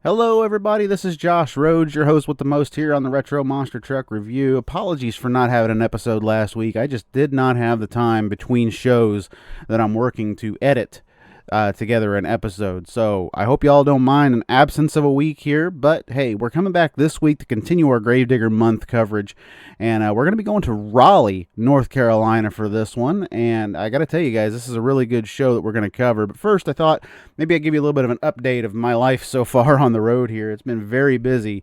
Hello, everybody. This is Josh Rhodes, your host with the most here on the Retro Monster Truck Review. Apologies for not having an episode last week. I just did not have the time between shows that I'm working to edit together an episode. So I hope y'all don't mind an absence of a week here. But hey, we're coming back this week to continue our Gravedigger month coverage. And we're going to be going to Raleigh, North Carolina for this one. And I got to tell you guys, this is a really good show that we're going to cover. But first, I thought maybe I'd give you a little bit of an update of my life so far on the road here. It's been very busy.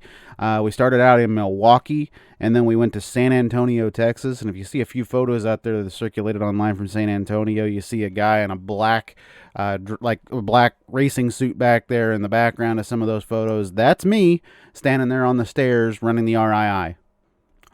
We started out in Milwaukee, and then we went to San Antonio, Texas. And if you see a few photos out there that circulated online from San Antonio, you see a guy in a black black racing suit back there in the background of some of those photos. That's me standing there on the stairs running the RII.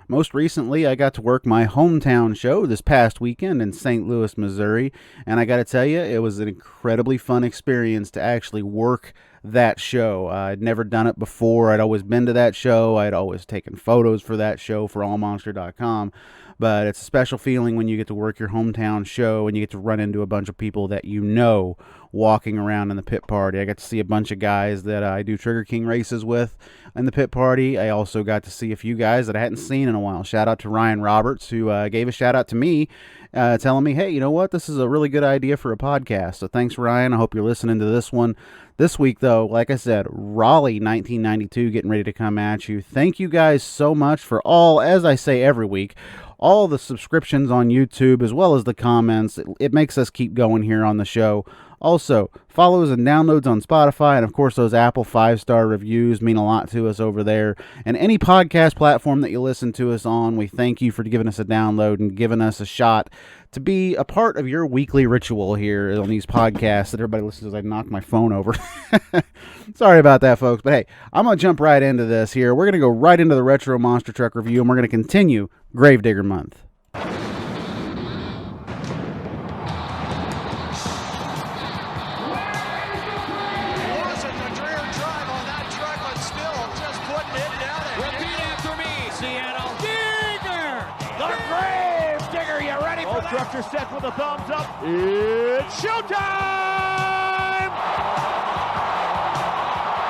Most recently, I got to work my hometown show this past weekend in St. Louis, Missouri, and I got to tell you, it was an incredibly fun experience to actually work that show. I'd never done it before. I'd always been to that show. I'd always taken photos for that show for allmonster.com, but it's a special feeling when you get to work your hometown show and you get to run into a bunch of people that you know walking around in the pit party. I got to see a bunch of guys that I do Trigger King races with in the pit party. I also got to see a few guys that I hadn't seen in a while. Shout out to Ryan Roberts, who gave a shout out to me, telling me, hey, you know what? This is a really good idea for a podcast. So thanks, Ryan. I hope you're listening to this one. This week, though, like I said, Raleigh 1992 getting ready to come at you. Thank you guys so much for all, as I say every week, all the subscriptions on YouTube as well as the comments. It makes us keep going here on the show. Also, follows and downloads on Spotify, and of course those Apple 5-star reviews mean a lot to us over there. And any podcast platform that you listen to us on, we thank you for giving us a download and giving us a shot to be a part of your weekly ritual here on these podcasts that everybody listens to as I knock my phone over. Sorry about that, folks. But hey, I'm going to jump right into this here. We're going to go right into the Retro Monster Truck Review, and we're going to continue Gravedigger Month. Crusher set with a thumbs up. It's showtime!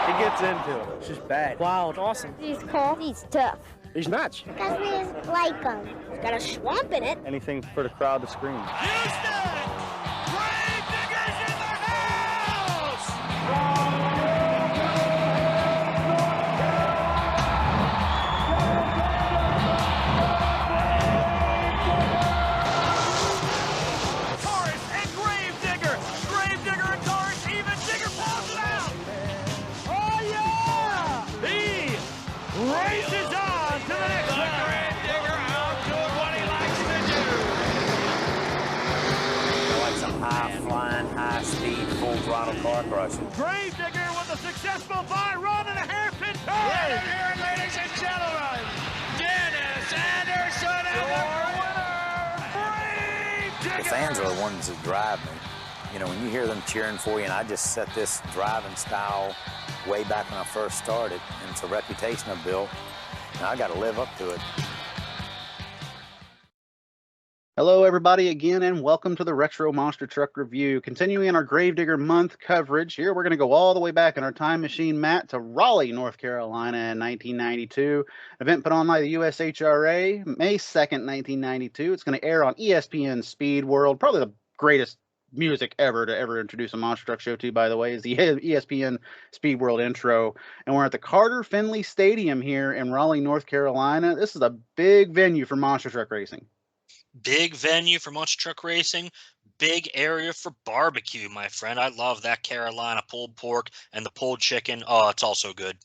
He gets into it. It's just bad. Wild. Awesome. He's cool. He's tough. He's nuts. Because we just like him. He's got a swamp in it. Anything for the crowd to scream. Houston! Gravedigger's in the house! Throttle car crusher. Gravedigger with a successful 5.5-pin turn. Let it hear it, ladies and gentlemen. Dennis Anderson and the winner. The fans are the ones that drive me. You know, when you hear them cheering for you, and I just set this driving style way back when I first started, and it's a reputation I've built, and I got to live up to it. Hello, everybody, again, and welcome to the Retro Monster Truck Review. Continuing our Gravedigger month coverage, here we're going to go all the way back in our time machine, Matt, to Raleigh, North Carolina in 1992. An event put on by the USHRA, May 2nd, 1992. It's going to air on ESPN Speed World, probably the greatest music ever to ever introduce a monster truck show to, by the way, is the ESPN Speed World intro. And we're at the Carter Finley Stadium here in Raleigh, North Carolina. This is a big venue for monster truck racing. Big venue for monster truck racing, big area for barbecue, my friend. I love that Carolina pulled pork and the pulled chicken. Oh, it's also good.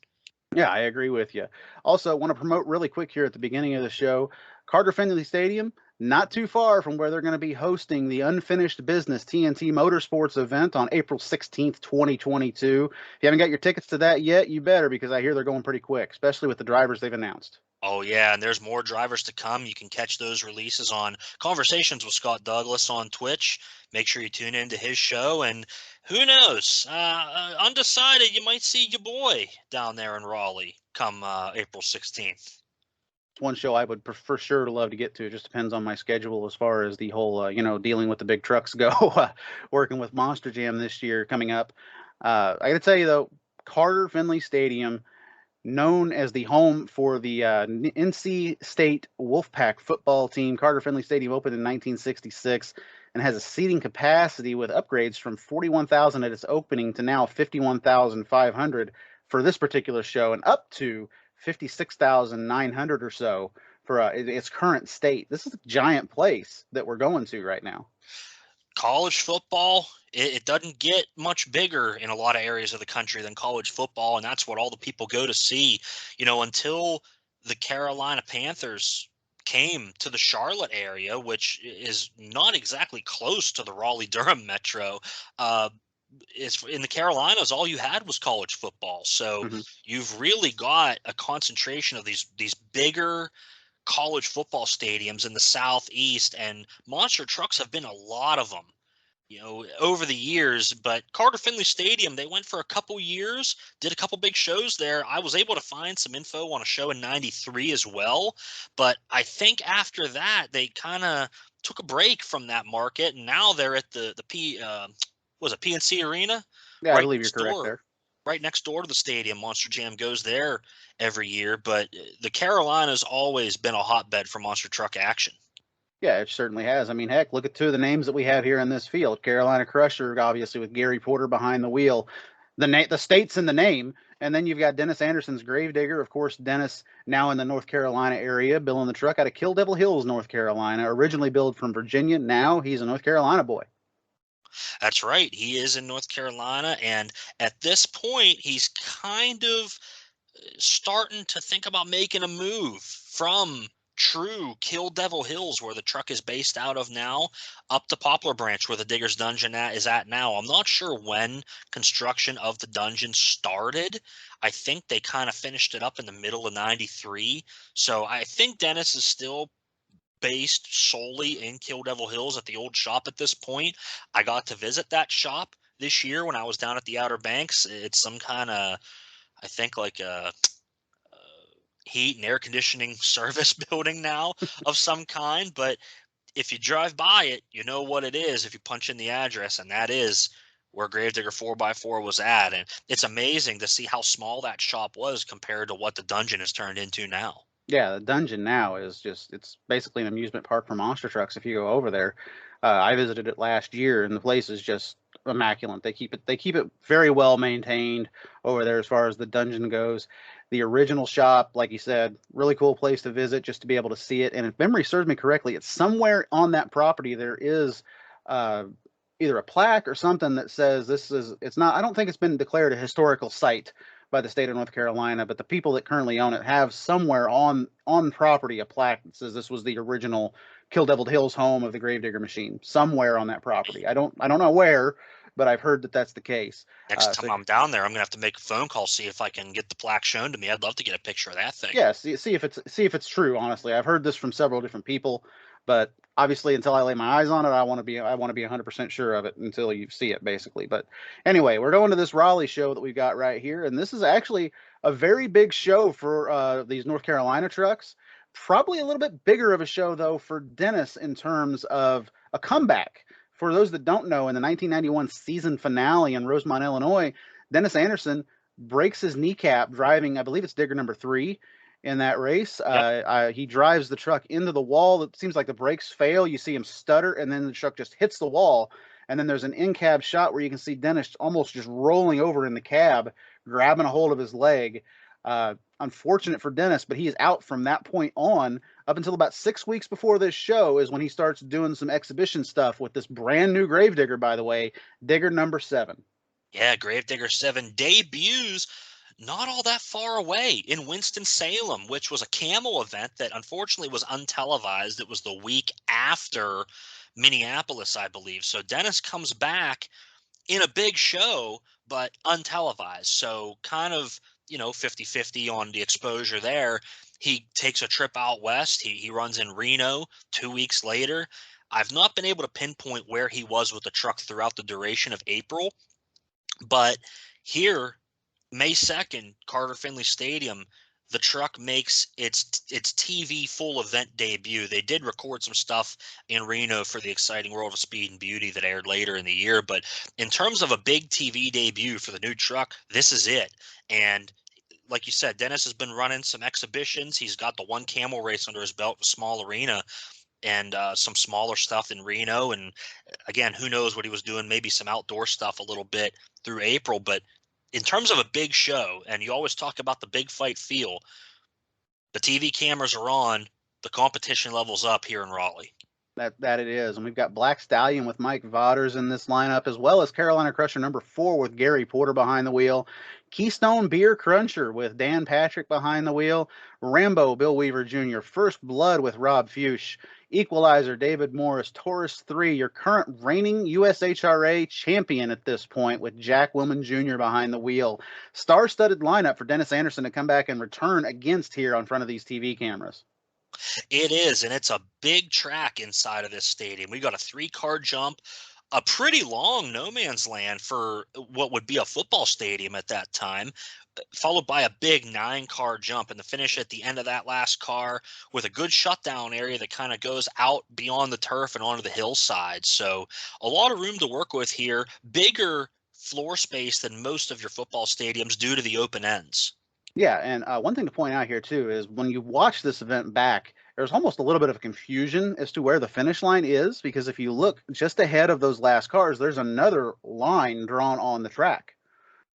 Yeah, I agree with you. Also, I want to promote really quick here at the beginning of the show, Carter Finley Stadium, not too far from where they're going to be hosting the Unfinished Business TNT Motorsports event on April 16th, 2022. If you haven't got your tickets to that yet, you better, because I hear they're going pretty quick, especially with the drivers they've announced. Oh, yeah, and there's more drivers to come. You can catch those releases on Conversations with Scott Douglas on Twitch. Make sure you tune into his show, and who knows, undecided, you might see your boy down there in Raleigh come April 16th. One show I would for sure love to get to. It just depends on my schedule as far as the whole, dealing with the big trucks go. Working with Monster Jam this year coming up. I got to tell you, though, Carter Finley Stadium, known as the home for the NC State Wolfpack football team. Carter Finley Stadium opened in 1966 and has a seating capacity with upgrades from 41,000 at its opening to now 51,500 for this particular show, and up to 56,900 or so for its current state. This is a giant place that we're going to right now. College football, it doesn't get much bigger in a lot of areas of the country than college football, and that's what all the people go to see. Until the Carolina Panthers came to the Charlotte area, which is not exactly close to the Raleigh-Durham metro. Is in the Carolinas, all you had was college football. So you've really got a concentration of these bigger college football stadiums in the Southeast, and monster trucks have been a lot of them, over the years. But Carter Finley Stadium, they went for a couple years, did a couple big shows there. I was able to find some info on a show in '93 as well, but I think after that they kind of took a break from that market, and now they're at the PNC Arena. Yeah, I believe you're correct there. Right next door to the stadium. Monster Jam goes there every year, but the Carolina's always been a hotbed for monster truck action. Yeah, it certainly has. I mean, heck, look at two of the names that we have here in this field. Carolina Crusher, obviously, with Gary Porter behind the wheel. The state's in the name. And then you've got Dennis Anderson's Gravedigger. Of course, Dennis now in the North Carolina area, building the truck out of Kill Devil Hills, North Carolina. Originally built from Virginia. Now he's a North Carolina boy. That's right. He is in North Carolina, and at this point, he's kind of starting to think about making a move from true Kill Devil Hills, where the truck is based out of now, up to Poplar Branch, where the Digger's Dungeon is at now. I'm not sure when construction of the dungeon started. I think they kind of finished it up in the middle of '93. So I think Dennis is still based solely in Kill Devil Hills at the old shop at this point. I got to visit that shop this year when I was down at the Outer Banks. It's some kind of, I think, like a heat and air conditioning service building now of some kind. But if you drive by it, you know what it is if you punch in the address, and that is where Gravedigger 4x4 was at. And it's amazing to see how small that shop was compared to what the dungeon has turned into now. Yeah, the dungeon now is it's basically an amusement park for monster trucks if you go over there. I visited it last year, and the place is just immaculate. They keep it very well maintained over there as far as the dungeon goes. The original shop, like you said, really cool place to visit just to be able to see it. And if memory serves me correctly, it's somewhere on that property there is either a plaque or something that says it's not, I don't think it's been declared a historical site by the state of North Carolina, but the people that currently own it have somewhere on property a plaque that says this was the original Kill Devil Hills home of the Gravedigger machine, somewhere on that property. I don't know where, but I've heard that that's the case. Next time I'm down there, I'm gonna have to make a phone call, see if I can get the plaque shown to me. I'd love to get a picture of that thing. Yeah, see if it's true. Honestly, I've heard this from several different people, but obviously until I lay my eyes on it, I want to be 100% sure of it until you see it, basically. But anyway, we're going to this Raleigh show that we've got right here, and this is actually a very big show for these North Carolina trucks. Probably a little bit bigger of a show though for Dennis in terms of a comeback. For those that don't know, in the 1991 season finale in Rosemont, Illinois, Dennis Anderson breaks his kneecap driving, I believe it's Digger number 3 in that race. Yep. He drives the truck into the wall. It seems like the brakes fail. You see him stutter, and then the truck just hits the wall. And then there's an in-cab shot where you can see Dennis almost just rolling over in the cab, grabbing a hold of his leg. Unfortunate for Dennis, but he is out from that point on up until about 6 weeks before this show is when he starts doing some exhibition stuff with this brand new Gravedigger, by the way, Digger number 7. Yeah, Gravedigger 7 debuts not all that far away in Winston-Salem, which was a camel event that unfortunately was untelevised. It was the week after Minneapolis, I believe. So Dennis comes back in a big show, but untelevised. So kind of, 50-50 on the exposure there. He takes a trip out west. He runs in Reno 2 weeks later. I've not been able to pinpoint where he was with the truck throughout the duration of April, but here, May 2nd, Carter Finley Stadium, the truck makes its TV full event debut. They did record some stuff in Reno for the Exciting World of Speed and Beauty that aired later in the year. But in terms of a big TV debut for the new truck, this is it. And like you said, Dennis has been running some exhibitions. He's got the one camel race under his belt, a small arena, and some smaller stuff in Reno. And again, who knows what he was doing, maybe some outdoor stuff a little bit through April. But in terms of a big show, and you always talk about the big fight feel, the TV cameras are on, the competition level's up here in Raleigh. That it is. And we've got Black Stallion with Mike Vauders in this lineup, as well as Carolina Crusher number 4 with Gary Porter behind the wheel. Keystone Cruncher with Dan Patrick behind the wheel. Rambo Bill Weaver Jr. First Blood with Rob Fuchs. Equalizer David Morris. Taurus 3, your current reigning USHRA champion at this point, with Jack Willman Jr. behind the wheel. Star-studded lineup for Dennis Anderson to come back and return against here on front of these TV cameras. It is, and it's a big track inside of this stadium. We got a 3-car jump, a pretty long no man's land for what would be a football stadium at that time, followed by a big 9-car jump, and the finish at the end of that last car with a good shutdown area that kind of goes out beyond the turf and onto the hillside. So a lot of room to work with here, bigger floor space than most of your football stadiums due to the open ends. Yeah, and one thing to point out here, too, is when you watch this event back, there's almost a little bit of confusion as to where the finish line is, because if you look just ahead of those last cars, there's another line drawn on the track.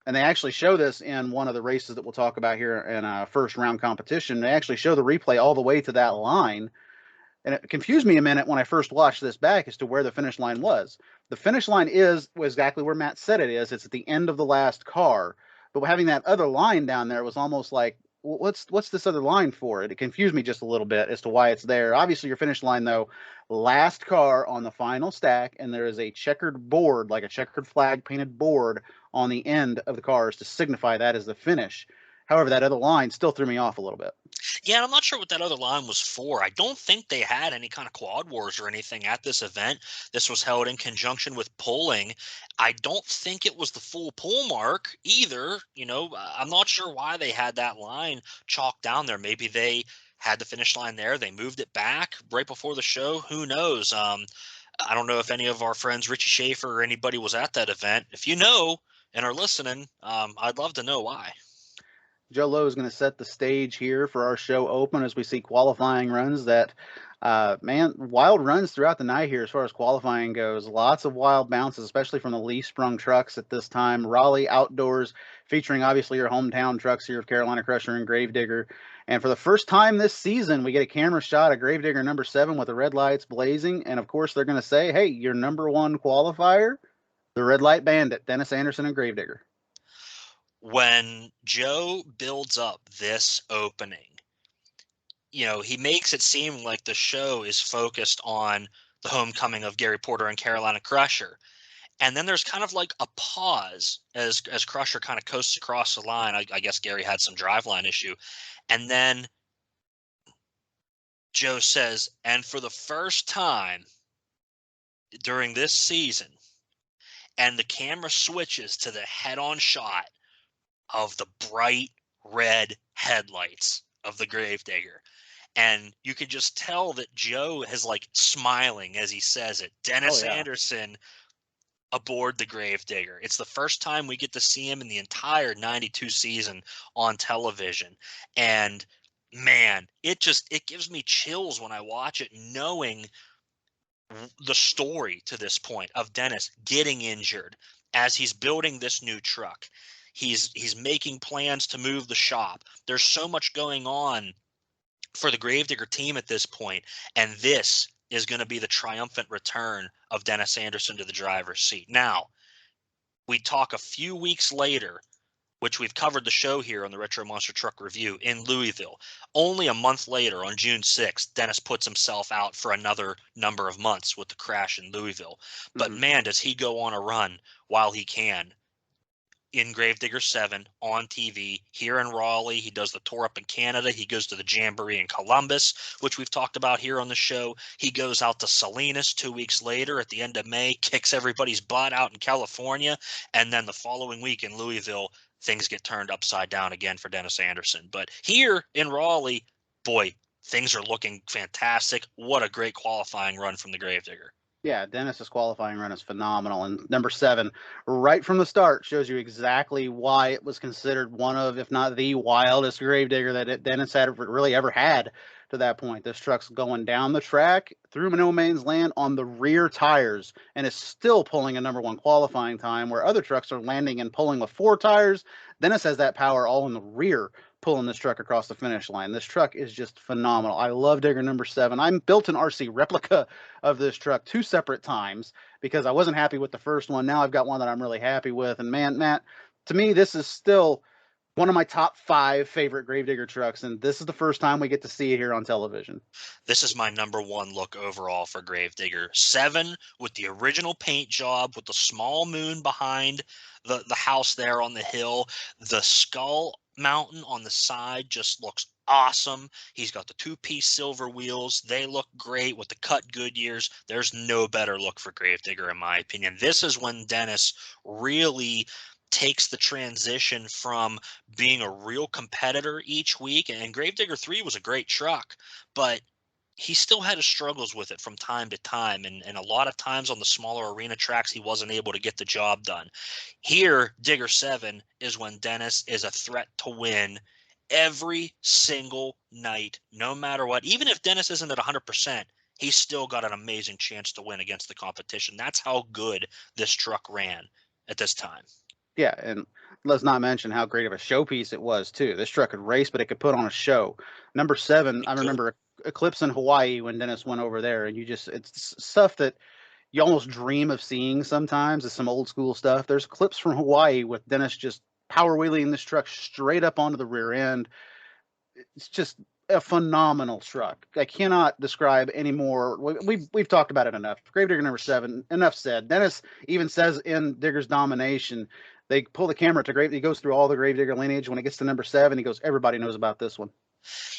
And they actually show this in one of the races that we'll talk about here in a first-round competition. They actually show the replay all the way to that line. And it confused me a minute when I first watched this back as to where the finish line was. The finish line is exactly where Matt said it is. It's at the end of the last car. But having that other line down there was almost like, what's this other line for? It confused me just a little bit as to why it's there. Obviously, your finish line, though, last car on the final stack, and there is a checkered board, like a checkered flag painted board on the end of the cars to signify that as the finish. However, that other line still threw me off a little bit. Yeah, I'm not sure what that other line was for. I don't think they had any kind of quad wars or anything at this event. This was held in conjunction with polling. I don't think it was the full pull mark either. You know, I'm not sure why they had that line chalked down there. Maybe they had the finish line there. They moved it back right before the show. Who knows? I don't know if any of our friends, Richie Schaefer or anybody, was at that event. If you know and are listening, I'd love to know why. Joe Lowe is going to set the stage here for our show open as we see qualifying runs that, wild runs throughout the night here as far as qualifying goes. Lots of wild bounces, especially from the Lee Sprung trucks at this time. Raleigh Outdoors, featuring obviously your hometown trucks here of Carolina Crusher and Gravedigger. And for the first time this season, we get a camera shot of Gravedigger number 7 with the red lights blazing. And of course, they're going to say, hey, your number 1 qualifier, the Red Light Bandit, Dennis Anderson and Gravedigger. When Joe builds up this opening, you know, he makes it seem like the show is focused on the homecoming of Gary Porter and Carolina Crusher. And then there's kind of like a pause as Crusher kind of coasts across the line. I guess Gary had some driveline issue. And then Joe says, and for the first time during this season, and the camera switches to the head-on shot of the bright red headlights of the Gravedigger. And you can just tell that Joe is like smiling as he says it. Dennis Anderson aboard the Gravedigger. It's the first time we get to see him in the entire 92 season on television. And man, it gives me chills when I watch it, knowing the story to this point of Dennis getting injured as he's building this new truck. He's making plans to move the shop. There's so much going on for the Gravedigger team at this point, and this is going to be the triumphant return of Dennis Anderson to the driver's seat. Now, we talk a few weeks later, which we've covered the show here on the Retro Monster Truck Review in Louisville. Only a month later, on June 6th, Dennis puts himself out for another number of months with the crash in Louisville. But man, does he go on a run while he can. In Gravedigger 7 on TV here in Raleigh. He does the tour up in Canada. He goes to the Jamboree in Columbus, which we've talked about here on the show. He goes out to Salinas 2 weeks later at the end of May, kicks everybody's butt out in California. And then the following week in Louisville, things get turned upside down again for Dennis Anderson. But here in Raleigh, boy, things are looking fantastic. What a great qualifying run from the Gravedigger. Yeah, Dennis's qualifying run is phenomenal. And number 7, right from the start, shows you exactly why it was considered one of, if not the wildest Gravedigger that Dennis had really ever had to that point. This truck's going down the track through no man's land on the rear tires and is still pulling a number 1 qualifying time, where other trucks are landing and pulling with 4 tires. Dennis has that power all in the rear, pulling this truck across the finish line. This truck is just phenomenal. I love Digger number 7. I built an RC replica of this truck 2 separate times because I wasn't happy with the first one. Now I've got one that I'm really happy with. And man, Matt, to me, this is still one of my top 5 favorite Gravedigger trucks, and this is the first time we get to see it here on television. This is my number 1 look overall for Gravedigger 7, with the original paint job, with the small moon behind the house there on the hill. The skull mountain on the side just looks awesome. He's got the 2-piece silver wheels. They look great with the cut Goodyears. There's no better look for Gravedigger, in my opinion. This is when Dennis really takes the transition from being a real competitor each week. And Gravedigger 3 was a great truck, but he still had his struggles with it from time to time. And a lot of times on the smaller arena tracks, he wasn't able to get the job done. Here, Digger 7 is when Dennis is a threat to win every single night, no matter what. Even if Dennis isn't at 100%, he's still got an amazing chance to win against the competition. That's how good this truck ran at this time. Yeah, and let's not mention how great of a showpiece it was, too. This truck could race, but it could put on a show. Number 7, I remember Eclipse in Hawaii when Dennis went over there, and it's stuff that you almost dream of seeing sometimes. It's some old school stuff. There's clips from Hawaii with Dennis just power wheeling this truck straight up onto the rear end. It's just a phenomenal truck. I cannot describe any more. We've talked about it enough. Gravedigger number 7, enough said. Dennis even says in Digger's Domination, they pull the camera to Grave. He goes through all the Gravedigger lineage. When it gets to number 7, he goes, everybody knows about this one.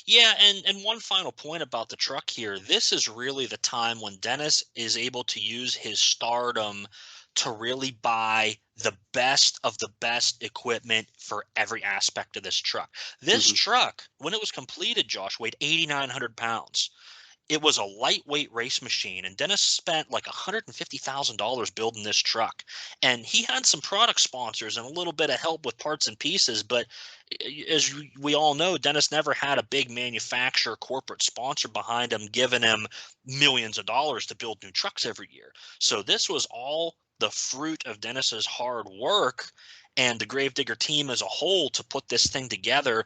Yeah, and one final point about the truck here. This is really the time when Dennis is able to use his stardom to really buy the best of the best equipment for every aspect of this truck. This truck, when it was completed, Josh, weighed 8,900 pounds. It was a lightweight race machine, and Dennis spent like $150,000 building this truck. And he had some product sponsors and a little bit of help with parts and pieces, but as we all know, Dennis never had a big manufacturer corporate sponsor behind him, giving him millions of dollars to build new trucks every year. So this was all the fruit of Dennis's hard work and the Gravedigger team as a whole to put this thing together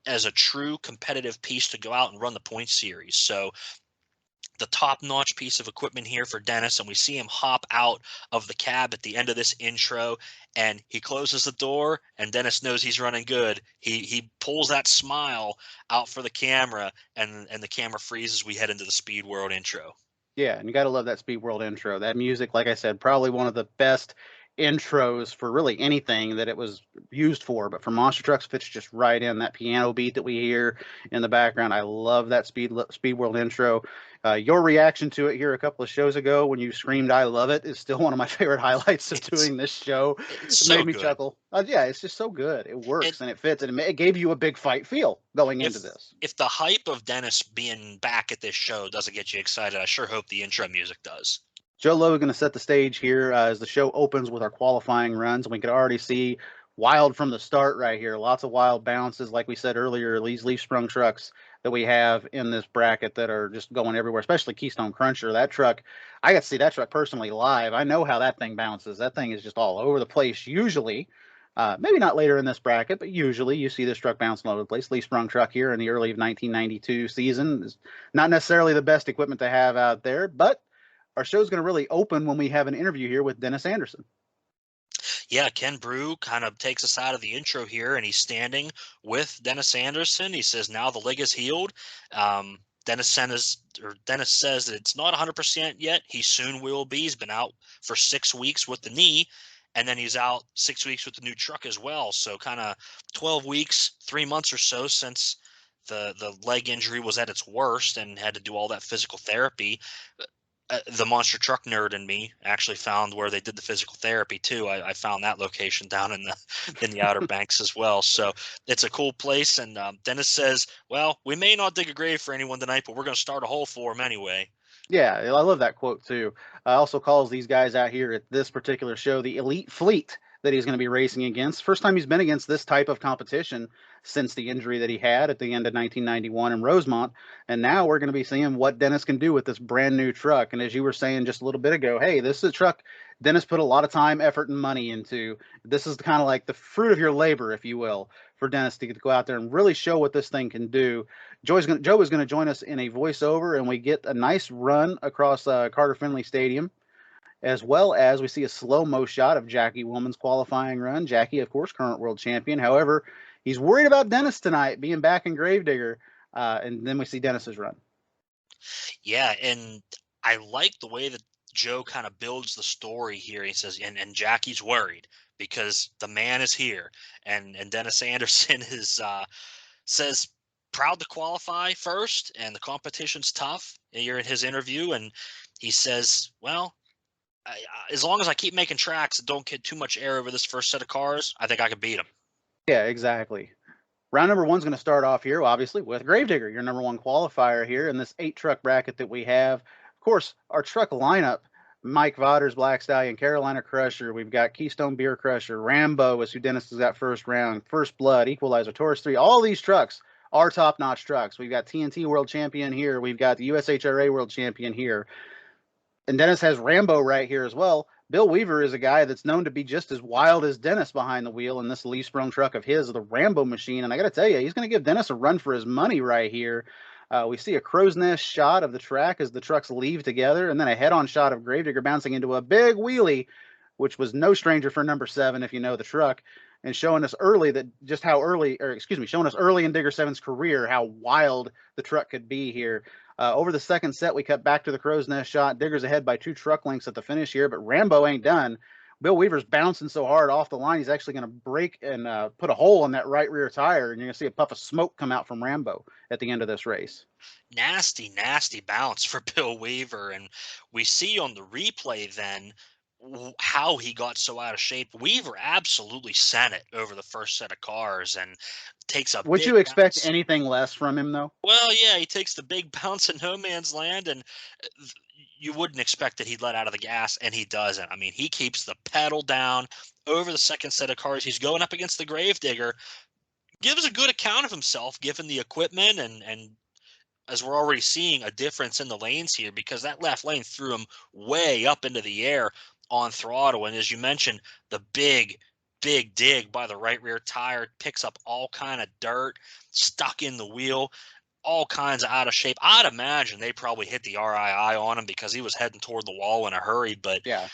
as a true competitive piece to go out and run the point series. So the top-notch piece of equipment here for Dennis, and we see him hop out of the cab at the end of this intro, and he closes the door, and Dennis knows he's running good. He pulls that smile out for the camera, and the camera freezes. We head into the Speed World intro. Yeah, and you got to love that Speed World intro. That music, like I said, probably one of the best intros for really anything that it was used for, but for monster trucks fits just right in. That piano beat that we hear in the background, I love that Speed World intro. Your reaction to it here a couple of shows ago when you screamed "I love it" is still one of my favorite highlights of doing this show. It made me chuckle. Yeah, it's just so good. It works and it fits, and it gave you a big fight feel going into this. If the hype of Dennis being back at this show doesn't get you excited, I sure hope the intro music does. Joe Lowe is going to set the stage here as the show opens with our qualifying runs. We can already see wild from the start right here. Lots of wild bounces, like we said earlier, these leaf-sprung trucks that we have in this bracket that are just going everywhere, especially Keystone Cruncher. That truck, I got to see that truck personally live. I know how that thing bounces. That thing is just all over the place usually. Maybe not later in this bracket, but usually you see this truck bouncing all over the place. Leaf-sprung truck here in the early of 1992 season is not necessarily the best equipment to have out there, but our show's going to really open when we have an interview here with Dennis Anderson. Yeah, Ken Brew kind of takes us out of the intro here, and he's standing with Dennis Anderson. He says, now the leg is healed. Dennis says that it's not 100% yet. He soon will be. He's been out for 6 weeks with the knee, and then he's out 6 weeks with the new truck as well. So kind of 12 weeks, 3 months or so since the leg injury was at its worst and had to do all that physical therapy. the monster truck nerd in me actually found where they did the physical therapy too. I found that location down in the Outer Banks as well. So it's a cool place. And Dennis says, well, we may not dig a grave for anyone tonight, but we're going to start a hole for them anyway. Yeah, I love that quote too. Also calls these guys out here at this particular show the elite fleet that he's going to be racing against. First time he's been against this type of competition since the injury that he had at the end of 1991 in Rosemont. And now we're going to be seeing what Dennis can do with this brand new truck. And as you were saying just a little bit ago, hey, this is a truck Dennis put a lot of time, effort, and money into. This is kind of like the fruit of your labor, if you will, for Dennis to go out there and really show what this thing can do. Joe is going to join us in a voiceover, and we get a nice run across Carter Finley Stadium, as well as we see a slow-mo shot of Jackie Woman's qualifying run. Jackie, of course, current world champion. However, he's worried about Dennis tonight being back in Gravedigger, and then we see Dennis's run. Yeah, and I like the way that Joe kind of builds the story here. He says, and Jackie's worried because the man is here. And Dennis Anderson is says, proud to qualify first, and the competition's tough. You're in his interview, and he says, well, as long as I keep making tracks and don't get too much air over this first set of cars, I think I can beat him. Yeah, exactly. Round number one's going to start off here, obviously, with Gravedigger, your number one qualifier here in this 8-truck bracket that we have. Of course, our truck lineup, Mike Vodder's Black Stallion, Carolina Crusher. We've got Keystone Beer Crusher. Rambo is who Dennis has got first round. First Blood, Equalizer, Taurus 3. All these trucks are top-notch trucks. We've got TNT World Champion here. We've got the USHRA World Champion here. And Dennis has Rambo right here as well. Bill Weaver is a guy that's known to be just as wild as Dennis behind the wheel in this Lee Sprung truck of his, the Rambo machine. And I got to tell you, he's going to give Dennis a run for his money right here. We see a crow's nest shot of the track as the trucks leave together, and then a head-on shot of Gravedigger bouncing into a big wheelie, which was no stranger for number 7 if you know the truck, and showing us early showing us early in Digger 7's career how wild the truck could be here. Over the second set, we cut back to the crow's nest shot. Digger's ahead by 2 truck lengths at the finish here, but Rambo ain't done. Bill Weaver's bouncing so hard off the line, he's actually going to break and put a hole in that right rear tire, and you're going to see a puff of smoke come out from Rambo at the end of this race. Nasty, nasty bounce for Bill Weaver, and we see on the replay then how he got so out of shape. Weaver absolutely sent it over the first set of cars and takes a Would big you expect bounce. Anything less from him, though? Well, yeah, he takes the big bounce in no man's land, and you wouldn't expect that he'd let out of the gas, and he doesn't. I mean, he keeps the pedal down over the second set of cars. He's going up against the Gravedigger, gives a good account of himself given the equipment, and as we're already seeing a difference in the lanes here, because that left lane threw him way up into the air on throttle. And as you mentioned, the big dig by the right rear tire picks up all kind of dirt stuck in the wheel, all kinds of out of shape. I'd imagine they probably hit the RII on him because he was heading toward the wall in a hurry. But Yeah.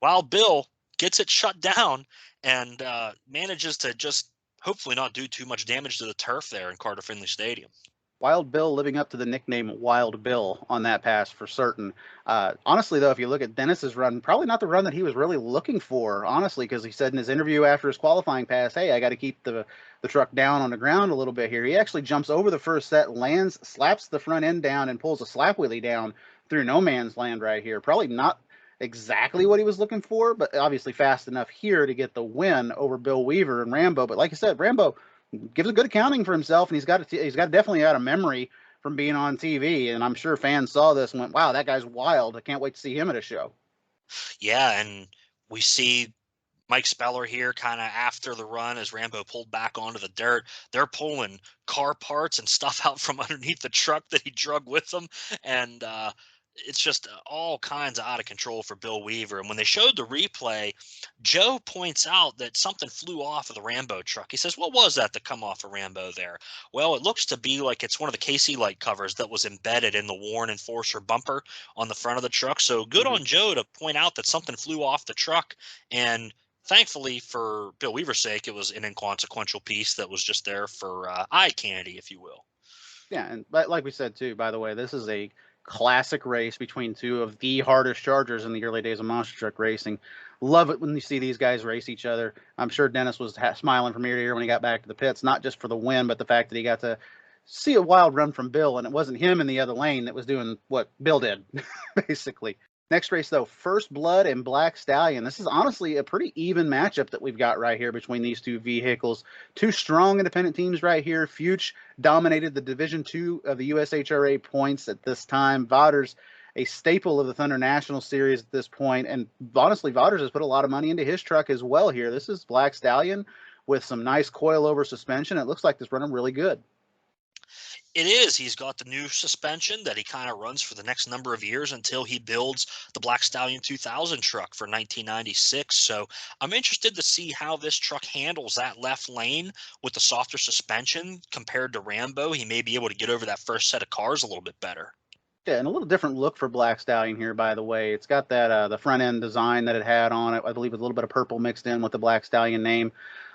while Bill gets it shut down and manages to just hopefully not do too much damage to the turf there in Carter Finley Stadium. Wild Bill living up to the nickname Wild Bill on that pass for certain. Honestly, though, if you look at Dennis's run, probably not the run that he was really looking for, honestly, because he said in his interview after his qualifying pass, hey, I got to keep the truck down on the ground a little bit here. He actually jumps over the first set, lands, slaps the front end down, and pulls a slap wheelie down through no man's land right here. Probably not exactly what he was looking for, but obviously fast enough here to get the win over Bill Weaver and Rambo. But like I said, Rambo gives a good accounting for himself, and he's got definitely out of memory from being on TV. And I'm sure fans saw this and went, wow, that guy's wild. I can't wait to see him at a show. Yeah, and we see Mike Speller here kind of after the run as Rambo pulled back onto the dirt. They're pulling car parts and stuff out from underneath the truck that he drug with them. And it's just all kinds of out of control for Bill Weaver. And when they showed the replay, Joe points out that something flew off of the Rambo truck. He says, what was that to come off of Rambo there? Well, it looks to be like it's one of the KC light covers that was embedded in the Warren Enforcer bumper on the front of the truck. So good on Joe to point out that something flew off the truck. And thankfully for Bill Weaver's sake, it was an inconsequential piece that was just there for eye candy, if you will. Yeah, and like we said, too, by the way, this is a classic race between two of the hardest chargers in the early days of monster truck racing. Love it when you see these guys race each other. I'm sure Dennis was smiling from ear to ear when he got back to the pits, not just for the win, but the fact that he got to see a wild run from Bill, and it wasn't him in the other lane that was doing what Bill did, basically. Next race, though, First Blood and Black Stallion. This is honestly a pretty even matchup that we've got right here between these two vehicles. Two strong independent teams right here. Fuchs dominated the Division II of the USHRA points at this time. Vauders, a staple of the Thunder National Series at this point. And honestly, Vauders has put a lot of money into his truck as well here. This is Black Stallion with some nice coil-over suspension. It looks like this running really good. It is. He's got the new suspension that he kind of runs for the next number of years until he builds the Black Stallion 2000 truck for 1996. So I'm interested to see how this truck handles that left lane with the softer suspension compared to Rambo. He may be able to get over that first set of cars a little bit better. Yeah, and a little different look for Black Stallion here, by the way. It's got that the front end design that it had on it. I believe with a little bit of purple mixed in with the Black Stallion name.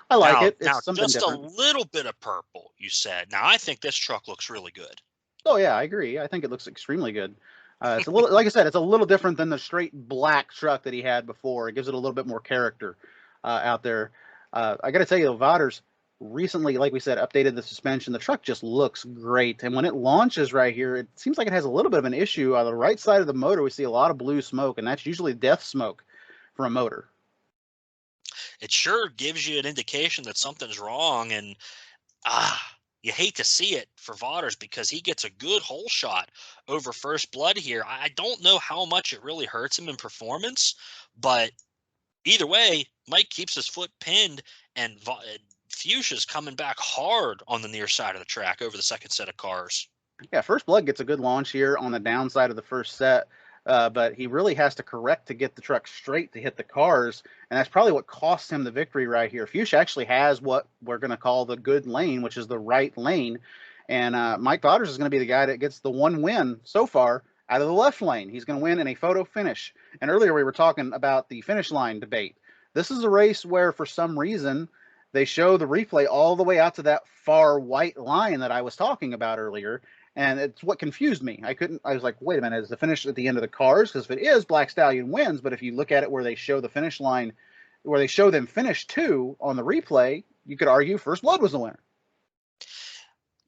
I like it. It's something just different. A little bit of purple, you said. Now, I think this truck looks really good. Oh, yeah, I agree. I think it looks extremely good. It's a little, like I said, it's a little different than the straight black truck that he had before. It gives it a little bit more character out there. I got to tell you, though, Vauders recently, like we said, updated the suspension. The truck just looks great. And when it launches right here, it seems like it has a little bit of an issue. On the right side of the motor, we see a lot of blue smoke, and that's usually death smoke for a motor. It sure gives you an indication that something's wrong, and you hate to see it for Vauders because he gets a good hole shot over First Blood here. I don't know how much it really hurts him in performance, but either way, Mike keeps his foot pinned, and Fuchsia's coming back hard on the near side of the track over the second set of cars. Yeah, First Blood gets a good launch here on the downside of the first set. But he really has to correct to get the truck straight to hit the cars, and that's probably what cost him the victory right here. Fuchs actually has what we're going to call the good lane, which is the right lane, and Mike Vauders is going to be the guy that gets the one win so far out of the left lane. He's going to win in a photo finish. And earlier we were talking about the finish line debate. This is a race where, for some reason, they show the replay all the way out to that far white line that I was talking about earlier. And it's what confused me. I was like, wait a minute, is the finish at the end of the cars? Because if it is, Black Stallion wins. But if you look at it where they show the finish line, where they show them finish two on the replay, you could argue First Blood was the winner.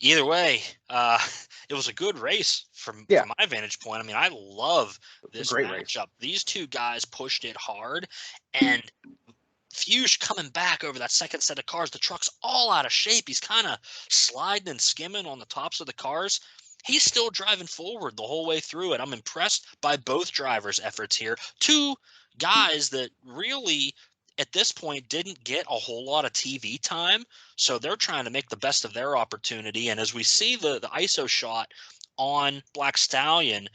Either way, it was a good race from my vantage point. I mean, I love this matchup. These two guys pushed it hard, and Fuchs coming back over that second set of cars. The truck's all out of shape. He's kind of sliding and skimming on the tops of the cars. He's still driving forward the whole way through it. I'm impressed by both drivers' efforts here. Two guys that really, at this point, didn't get a whole lot of TV time, so they're trying to make the best of their opportunity. And as we see the ISO shot on Black Stallion,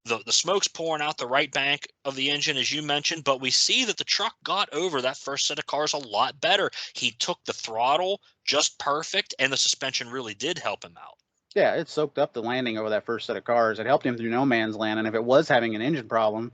the smoke's pouring out the right bank of the engine, as you mentioned, but we see that the truck got over that first set of cars a lot better. He took the throttle just perfect, and the suspension really did help him out. Yeah, it soaked up the landing over that first set of cars. It helped him through no man's land, and if it was having an engine problem,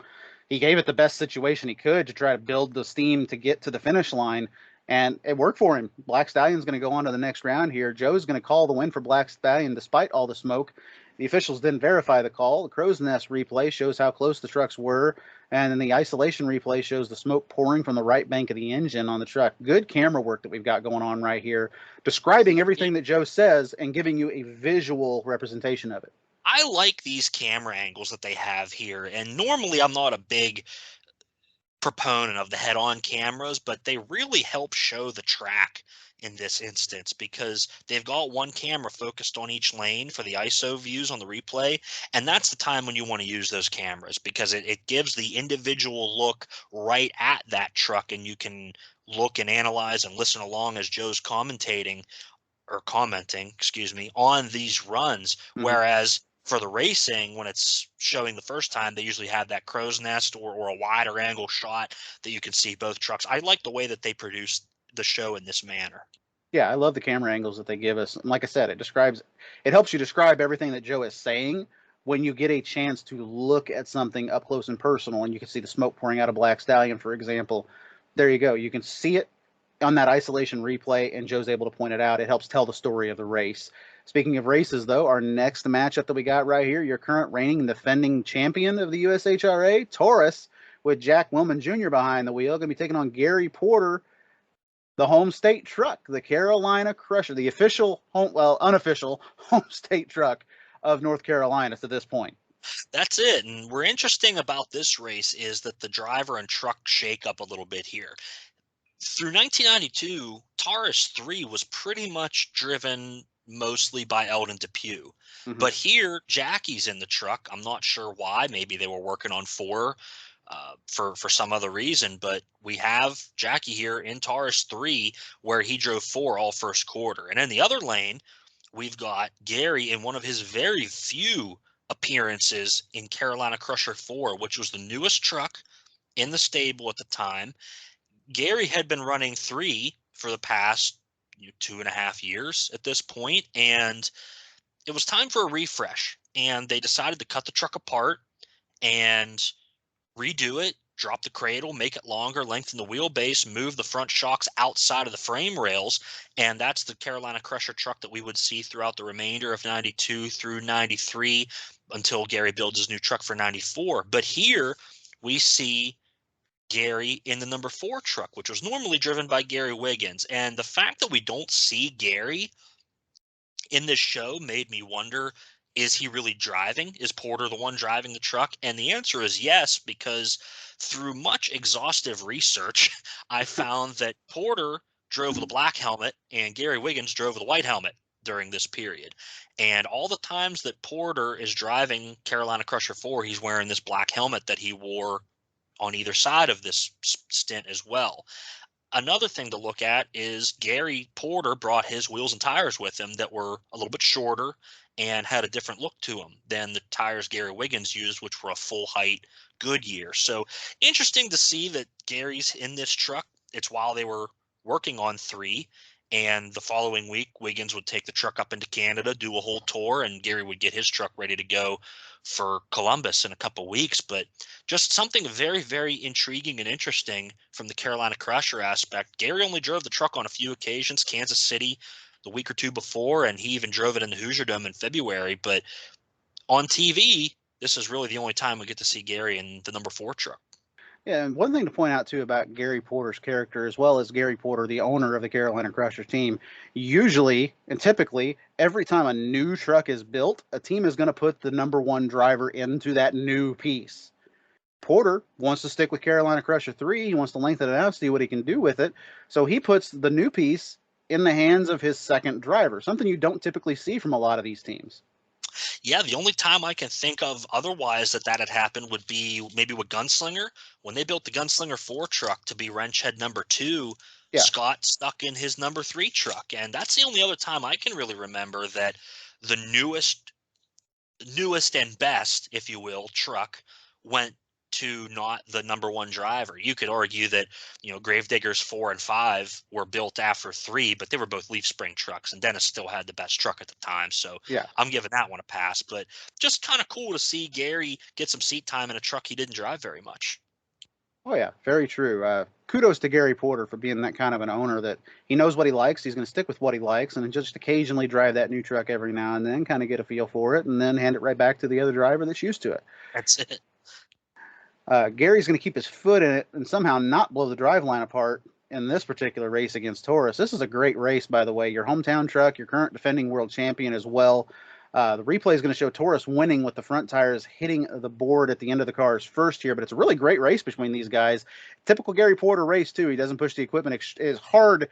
he gave it the best situation he could to try to build the steam to get to the finish line, and it worked for him. Black Stallion's going to go on to the next round here. Joe's going to call the win for Black Stallion despite all the smoke. The officials didn't verify the call. The crow's nest replay shows how close the trucks were, and then the isolation replay shows the smoke pouring from the right bank of the engine on the truck. Good camera work that we've got going on right here, describing everything that Joe says and giving you a visual representation of it. I like these camera angles that they have here, and normally I'm not a big proponent of the head-on cameras, but they really help show the track in this instance because they've got one camera focused on each lane for the ISO views on the replay, and that's the time when you want to use those cameras because it gives the individual look right at that truck, and you can look and analyze and listen along as Joe's commenting, on these runs. Mm-hmm. Whereas for the racing, when it's showing the first time, they usually have that crow's nest or a wider angle shot that you can see both trucks. I like the way that they produce the show in this manner. Yeah, I love the camera angles that they give us. And like I said, it helps you describe everything that Joe is saying when you get a chance to look at something up close and personal, and you can see the smoke pouring out of Black Stallion, for example. There you go. You can see it on that isolation replay, and Joe's able to point it out. It helps tell the story of the race. Speaking of races, though, our next matchup that we got right here, your current reigning and defending champion of the USHRA, Taurus, with Jack Willman Jr. behind the wheel, going to be taking on Gary Porter. the home state truck, the Carolina Crusher, the official unofficial home state truck of North Carolina to this point. That's it. And we're interesting about this race is that the driver and truck shake up a little bit here. Through 1992, Taurus 3 was pretty much driven mostly by Eldon Depew. Mhm. But here, Jackie's in the truck. I'm not sure why. Maybe they were working on 4 for some other reason. But we have Jackie here in Taurus 3, where he drove 4 all first quarter. And in the other lane, we've got Gary in one of his very few appearances in Carolina Crusher 4, which was the newest truck in the stable at the time. Gary had been running 3 for the past 2.5 years at this point, and it was time for a refresh. And they decided to cut the truck apart and redo it, drop the cradle, make it longer, lengthen the wheelbase, move the front shocks outside of the frame rails. And that's the Carolina Crusher truck that we would see throughout the remainder of 92 through 93 until Gary builds his new truck for 94. But here we see Gary in the number 4 truck, which was normally driven by Gary Wiggins. And the fact that we don't see Gary in this show made me wonder, is he really driving? Is Porter the one driving the truck? And the answer is yes, because through much exhaustive research, I found that Porter drove the black helmet and Gary Wiggins drove the white helmet during this period. And all the times that Porter is driving Carolina Crusher 4, he's wearing this black helmet that he wore on either side of this stint as well. Another thing to look at is Gary Porter brought his wheels and tires with him that were a little bit shorter and had a different look to them than the tires Gary Wiggins used, which were a full height Goodyear. So interesting to see that Gary's in this truck. It's while they were working on 3. And the following week, Wiggins would take the truck up into Canada, do a whole tour, and Gary would get his truck ready to go for Columbus in a couple weeks. But just something very, very intriguing and interesting from the Carolina Crusher aspect. Gary only drove the truck on a few occasions, Kansas City the week or 2 before, and he even drove it in the Hoosier Dome in February. But on TV, this is really the only time we get to see Gary in the number 4 truck. Yeah, and one thing to point out, too, about Gary Porter's character, as well as Gary Porter, the owner of the Carolina Crusher team, usually and typically, every time a new truck is built, a team is going to put the number 1 driver into that new piece. Porter wants to stick with Carolina Crusher 3. He wants to lengthen it out, see what he can do with it. So he puts the new piece in the hands of his second driver, something you don't typically see from a lot of these teams. Yeah, the only time I can think of otherwise that had happened would be maybe with Gunslinger. When they built the Gunslinger 4 truck to be wrench head number 2, Yeah. Scott stuck in his number 3 truck. And that's the only other time I can really remember that the newest and best, if you will, truck went to not the number 1 driver. You could argue that, Gravediggers 4 and 5 were built after 3, but they were both leaf spring trucks, and Dennis still had the best truck at the time. So Yeah. I'm giving that one a pass, but just kind of cool to see Gary get some seat time in a truck he didn't drive very much. Oh, yeah, very true. Kudos to Gary Porter for being that kind of an owner that he knows what he likes. He's going to stick with what he likes and just occasionally drive that new truck every now and then, kind of get a feel for it, and then hand it right back to the other driver that's used to it. That's it. Gary's going to keep his foot in it and somehow not blow the driveline apart in this particular race against Taurus. This is a great race, by the way. Your hometown truck, your current defending world champion as well. The replay is going to show Taurus winning with the front tires hitting the board at the end of the cars first here, but it's a really great race between these guys. Typical Gary Porter race, too. He doesn't push the equipment as hard.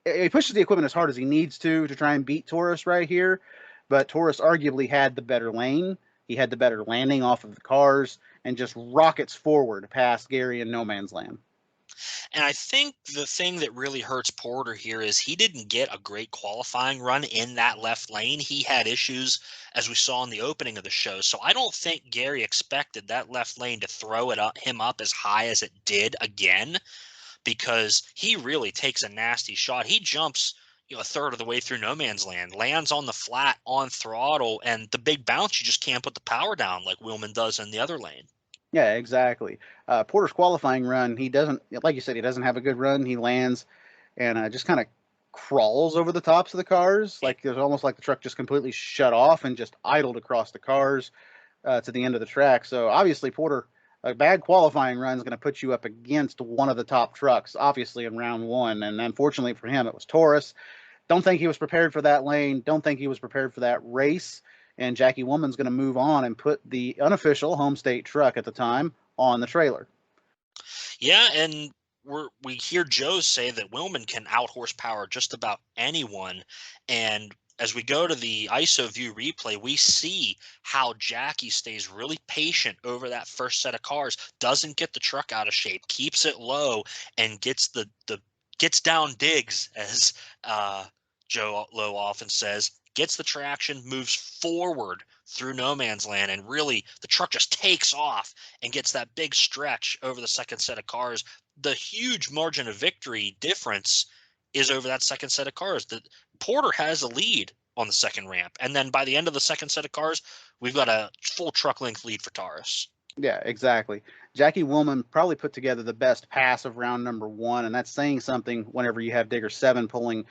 He pushes the equipment as hard as he needs to try and beat Taurus right here, but Taurus arguably had the better lane. He had the better landing off of the cars and just rockets forward past Gary in no man's land. And I think the thing that really hurts Porter here is he didn't get a great qualifying run in that left lane. He had issues, as we saw in the opening of the show. So I don't think Gary expected that left lane to throw him up as high as it did again, because he really takes a nasty shot. He jumps a third of the way through no man's land, lands on the flat on throttle, and the big bounce, you just can't put the power down like Willman does in the other lane. Yeah, exactly. Porter's qualifying run, he doesn't, like you said, he doesn't have a good run. He lands and just kind of crawls over the tops of the cars. Like there's almost like the truck just completely shut off and just idled across the cars to the end of the track. So obviously Porter a bad qualifying run is going to put you up against one of the top trucks, obviously in round one. And unfortunately for him, it was Taurus. Don't think he was prepared for that lane. Don't think he was prepared for that race. And Jackie Woman's going to move on and put the unofficial home state truck at the time on the trailer. Yeah, and we hear Joe say that Willman can out horsepower just about anyone. And as we go to the ISO view replay, we see how Jackie stays really patient over that first set of cars, doesn't get the truck out of shape, keeps it low, and gets gets down digs, as Joe Lowe often says, gets the traction, moves forward through no man's land, and really the truck just takes off and gets that big stretch over the second set of cars. The huge margin of victory difference is over that second set of cars. That Porter has a lead on the second ramp, and then by the end of the second set of cars, we've got a full truck length lead for Taurus. Yeah, exactly. Jackie Woolman probably put together the best pass of round number one, and that's saying something whenever you have Digger 7 pulling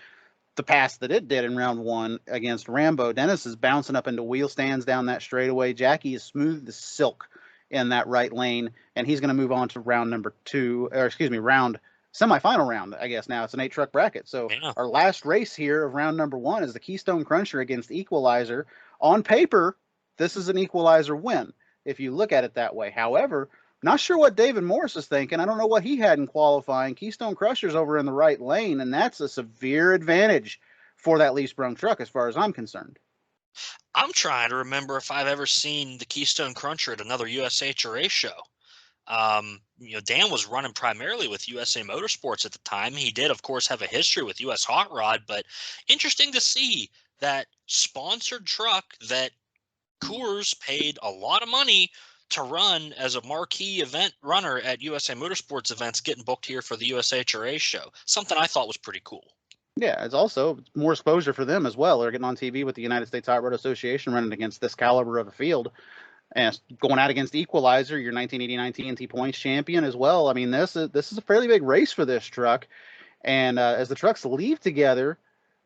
the pass that it did in round one against Rambo. Dennis is bouncing up into wheel stands down that straightaway. Jackie is smooth as silk in that right lane, and he's going to move on to round number two, or excuse me, semifinal round, I guess now. It's an 8-truck bracket. So Yeah. Our last race here of round number one is the Keystone Cruncher against Equalizer. On paper, this is an Equalizer win, if you look at it that way. However, not sure what David Morris is thinking. I don't know what he had in qualifying. Keystone Crusher's over in the right lane, and that's a severe advantage for that leaf-sprung truck as far as I'm concerned. I'm trying to remember if I've ever seen the Keystone Cruncher at another USHRA show. Dan was running primarily with USA Motorsports at the time. He did, of course, have a history with US Hot Rod, but interesting to see that sponsored truck that Coors paid a lot of money to run as a marquee event runner at USA Motorsports events getting booked here for the USHRA show. Something I thought was pretty cool. Yeah, it's also more exposure for them as well. They're getting on TV with the United States Hot Rod Association running against this caliber of a field. And going out against Equalizer, your 1989 TNT points champion as well. I mean, this is a fairly big race for this truck. And as the trucks leave together,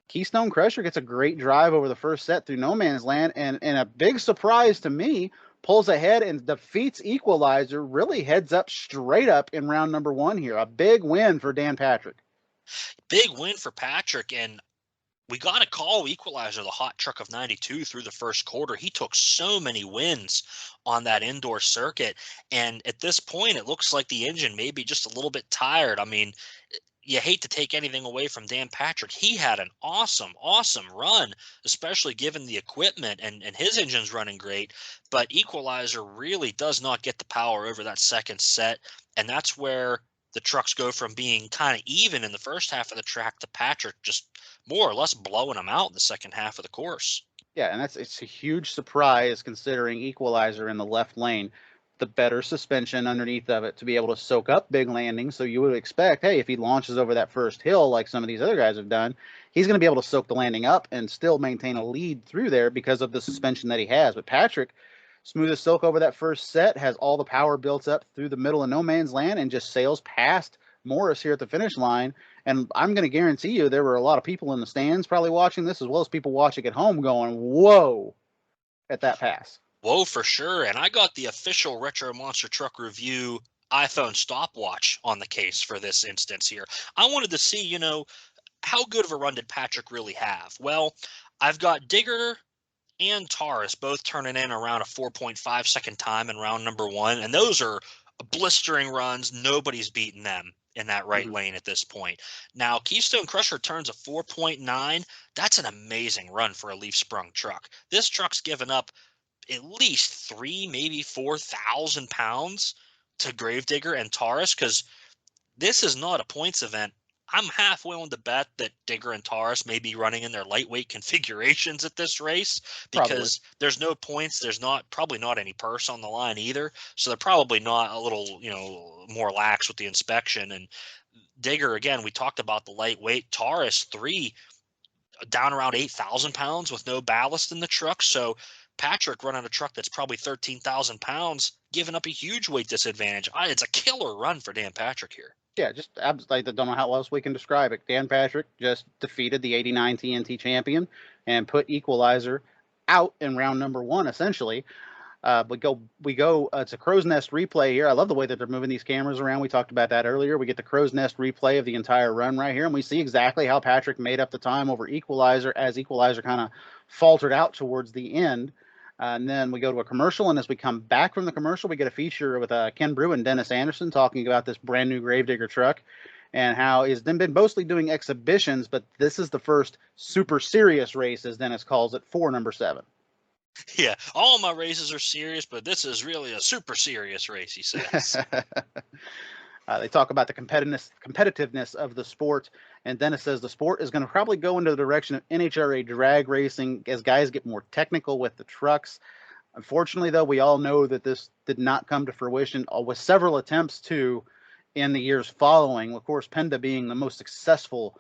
Keystone Crusher gets a great drive over the first set through no man's land. And a big surprise to me, pulls ahead and defeats Equalizer, really heads up straight up in round number one here. A big win for Dan Patrick. Big win for Patrick, and we got to call Equalizer the hot truck of 92 through the first quarter. He took so many wins on that indoor circuit, and at this point, it looks like the engine may be just a little bit tired. I mean, you hate to take anything away from Dan Patrick. He had an awesome run, especially given the equipment, and his engine's running great, but Equalizer really does not get the power over that second set, and that's where the trucks go from being kind of even in the first half of the track to Patrick just more or less blowing them out in the second half of the course. Yeah, and it's a huge surprise considering Equalizer in the left lane, the better suspension underneath of it to be able to soak up big landings. So you would expect, hey, if he launches over that first hill like some of these other guys have done, he's going to be able to soak the landing up and still maintain a lead through there because of the suspension that he has. But Patrick, smooth as silk over that first set, has all the power built up through the middle of no man's land and just sails past Morris here at the finish line. And I'm going to guarantee you there were a lot of people in the stands probably watching this, as well as people watching at home going, whoa, at that pass. Whoa, for sure. And I got the official Retro Monster Truck Review iPhone stopwatch on the case for this instance here. I wanted to see, how good of a run did Patrick really have? Well, I've got Digger and Taurus both turning in around a 4.5 second time in round number one, and those are blistering runs. Nobody's beaten them in that right lane at this point. Now, Keystone Crusher turns a 4.9. That's an amazing run for a leaf sprung truck. This truck's given up at least 3, maybe 4,000 pounds to Gravedigger and Taurus, because this is not a points event. I'm half willing to bet that Digger and Taurus may be running in their lightweight configurations at this race because there's no points. There's probably not any purse on the line either. So they're probably not a little, more lax with the inspection. And Digger, again, we talked about the lightweight. Taurus, 3 down around 8,000 pounds with no ballast in the truck. So Patrick running a truck that's probably 13,000 pounds, giving up a huge weight disadvantage. It's a killer run for Dan Patrick here. Yeah, just absolutely. I don't know how else we can describe it. Dan Patrick just defeated the 89 TNT champion and put Equalizer out in round number one, essentially. We go. It's a crow's nest replay here. I love the way that they're moving these cameras around. We talked about that earlier. We get the crow's nest replay of the entire run right here, and we see exactly how Patrick made up the time over Equalizer as Equalizer kind of faltered out towards the end. And then we go to a commercial, and as we come back from the commercial, we get a feature with Ken Brew and Dennis Anderson talking about this brand new Gravedigger truck and how he's been mostly doing exhibitions, but this is the first super serious race, as Dennis calls it, for number 7. Yeah, all my races are serious, but this is really a super serious race, he says. They talk about the competitiveness of the sport, and Dennis says the sport is going to probably go into the direction of NHRA drag racing as guys get more technical with the trucks. Unfortunately, though, we all know that this did not come to fruition, with several attempts to in the years following. Of course, Penda being the most successful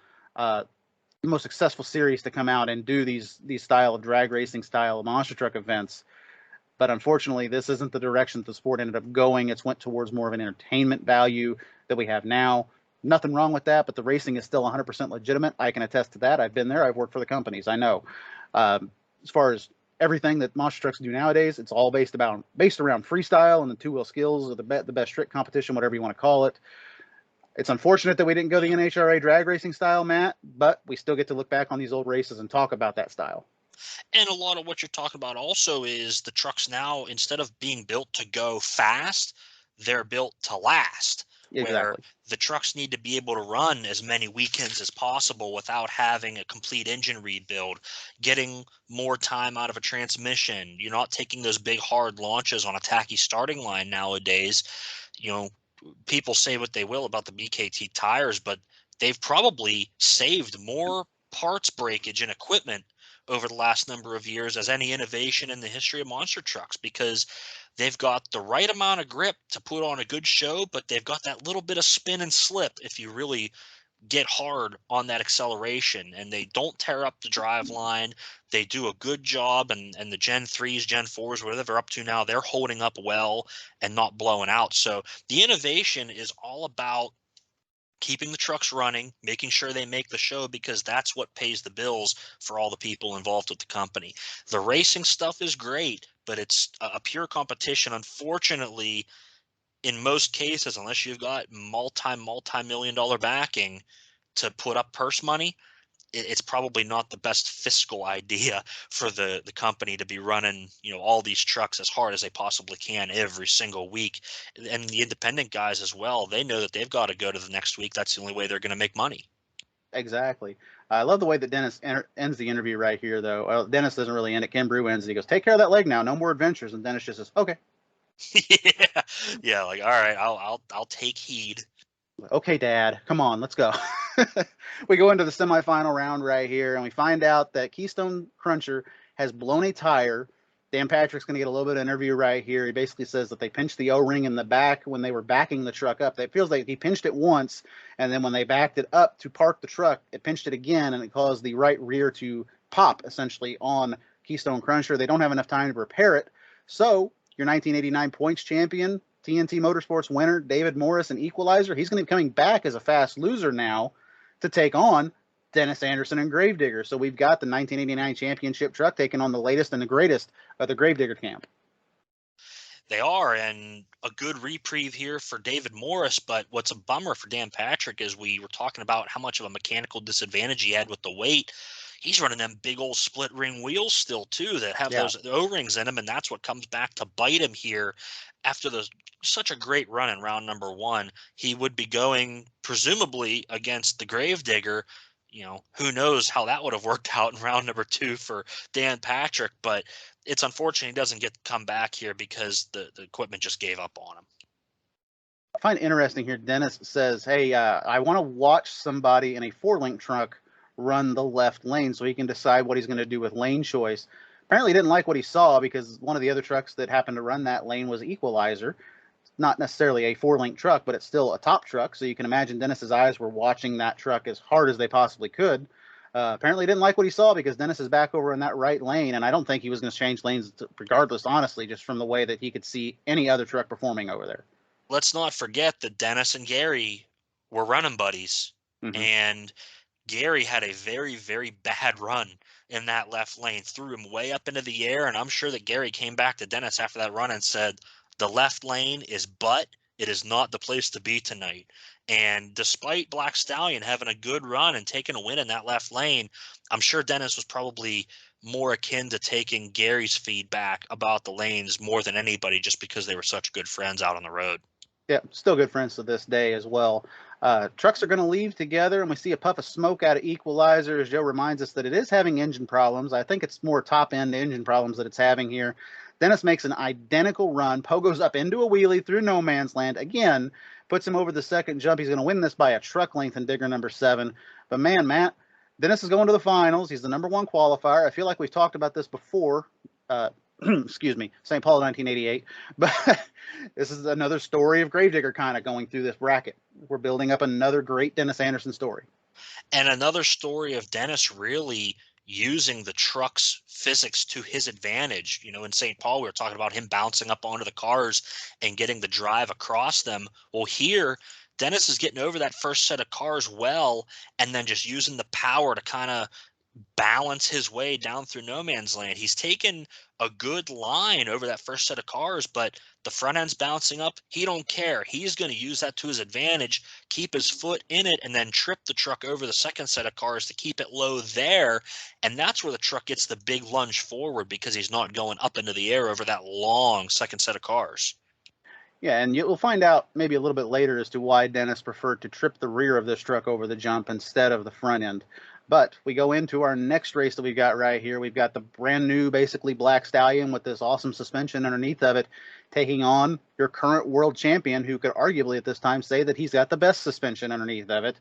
series to come out and do these style of drag racing style of monster truck events. But unfortunately, this isn't the direction that the sport ended up going. It's went towards more of an entertainment value that we have now. Nothing wrong with that, but the racing is still 100% legitimate. I can attest to that. I've been there. I've worked for the companies. I know. As far as everything that monster trucks do nowadays, it's all based around freestyle and the two-wheel skills, or the best trick competition, whatever you want to call it. It's unfortunate that we didn't go the NHRA drag racing style, Matt, but we still get to look back on these old races and talk about that style. And a lot of what you're talking about also is the trucks now, instead of being built to go fast, they're built to last. Exactly. Where the trucks need to be able to run as many weekends as possible without having a complete engine rebuild, getting more time out of a transmission. You're not taking those big hard launches on a tacky starting line nowadays. People say what they will about the BKT tires, but they've probably saved more parts breakage and equipment over the last number of years as any innovation in the history of monster trucks, because they've got the right amount of grip to put on a good show, but they've got that little bit of spin and slip if you really get hard on that acceleration, and they don't tear up the drive line. They do a good job, and the Gen 3s, Gen 4s, whatever they're up to now, they're holding up well and not blowing out. So the innovation is all about keeping the trucks running, making sure they make the show, because that's what pays the bills for all the people involved with the company. The racing stuff is great, but it's a pure competition. Unfortunately, in most cases, unless you've got multi-million-dollar backing to put up purse money, it's probably not the best fiscal idea for the company to be running, all these trucks as hard as they possibly can every single week. And the independent guys as well, they know that they've got to go to the next week. That's the only way they're going to make money. Exactly. I love the way that Dennis ends the interview right here, though. Well, Dennis doesn't really end it. Ken Brew ends it. He goes, "Take care of that leg now. No more adventures." And Dennis just says, "Okay." Yeah. Like, all right, I'll take heed. Okay, Dad, come on, let's go. We go into the semifinal round right here, and we find out that Keystone Cruncher has blown a tire. Dan Patrick's going to get a little bit of interview right here. He basically says that they pinched the O-ring in the back when they were backing the truck up. It feels like he pinched it once, and then when they backed it up to park the truck, it pinched it again, and it caused the right rear to pop, essentially, on Keystone Cruncher. They don't have enough time to repair it. So your 1989 points champion, TNT Motorsports winner, David Morris, and Equalizer, he's going to be coming back as a fast loser now to take on Dennis Anderson and Gravedigger. So we've got the 1989 championship truck taking on the latest and the greatest of the Gravedigger camp. They are, and a good reprieve here for David Morris. But what's a bummer for Dan Patrick is we were talking about how much of a mechanical disadvantage he had with the weight. He's running them big old split ring wheels still too that have those O-rings in them, and that's what comes back to bite him here. After such a great run in round number 1, he would be going presumably against the Gravedigger. Who knows how that would have worked out in round number 2 for Dan Patrick, but it's unfortunate he doesn't get to come back here because the equipment just gave up on him. I find it interesting here, Dennis says, hey, I want to watch somebody in a 4-link truck run the left lane so he can decide what he's going to do with lane choice. Apparently he didn't like what he saw, because one of the other trucks that happened to run that lane was Equalizer. Not necessarily a 4-link truck, but it's still a top truck. So you can imagine Dennis's eyes were watching that truck as hard as they possibly could. Apparently he didn't like what he saw, because Dennis is back over in that right lane, and I don't think he was going to change lanes regardless, honestly, just from the way that he could see any other truck performing over there. Let's not forget that Dennis and Gary were running buddies. Mm-hmm. And Gary had a very, very bad run in that left lane, threw him way up into the air. And I'm sure that Gary came back to Dennis after that run and said, the left lane is butt. It is not the place to be tonight. And despite Black Stallion having a good run and taking a win in that left lane, I'm sure Dennis was probably more akin to taking Gary's feedback about the lanes more than anybody, just because they were such good friends out on the road. Yeah, still good friends to this day as well. Trucks are going to leave together, and we see a puff of smoke out of Equalizer as Joe reminds us that it is having engine problems. I think it's more top-end engine problems that it's having here. Dennis makes an identical run. Poe goes up into a wheelie through no man's land. Again, puts him over the second jump. He's going to win this by a truck length in Digger number 7. But, man, Matt, Dennis is going to the finals. He's the number 1 qualifier. I feel like we've talked about this before. Excuse me, St. Paul 1988. But this is another story of Gravedigger kind of going through this bracket. We're building up another great Dennis Anderson story. And another story of Dennis really using the truck's physics to his advantage. You know, in St. Paul, we were talking about him bouncing up onto the cars and getting the drive across them. Well, here, Dennis is getting over that first set of cars well, and then just using the power to kind of balance his way down through no man's land. He's taken a good line over that first set of cars, but the front end's bouncing up. He don't care. He's going to use that to his advantage, keep his foot in it, and then trip the truck over the second set of cars to keep it low there. And that's where the truck gets the big lunge forward, because he's not going up into the air over that long second set of cars. Yeah, and you'll find out maybe a little bit later as to why Dennis preferred to trip the rear of this truck over the jump instead of the front end. But we go into our next race that we've got right here. We've got the brand new, basically, Black Stallion with this awesome suspension underneath of it, taking on your current world champion, who could arguably at this time say that he's got the best suspension underneath of it.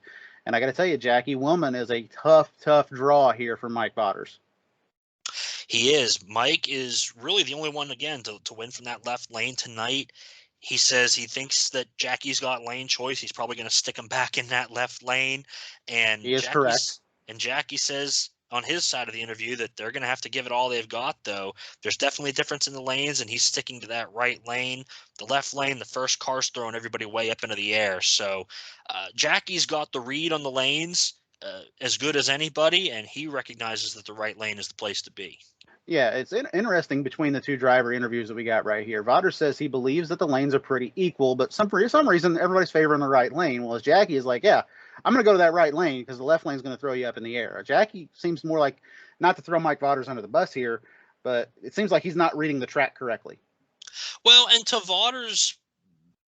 And I got to tell you, Jackie Willman is a tough, tough draw here for Mike Botters. He is. Mike is really the only one, again, to win from that left lane tonight. He says he thinks that Jackie's got lane choice. He's probably going to stick him back in that left lane. And he is correct. And Jackie says on his side of the interview that they're going to have to give it all they've got, though. There's definitely a difference in the lanes, and he's sticking to that right lane. The left lane, the first car's throwing everybody way up into the air. So Jackie's got the read on the lanes as good as anybody, and he recognizes that the right lane is the place to be. Yeah, it's interesting between the two driver interviews that we got right here. Vodder says he believes that the lanes are pretty equal, but for some reason, everybody's favoring the right lane. Well, as Jackie is like, yeah, I'm going to go to that right lane because the left lane is going to throw you up in the air. Jackie seems more like, not to throw Mike Vodders under the bus here, but it seems like he's not reading the track correctly. Well, and to Vodders'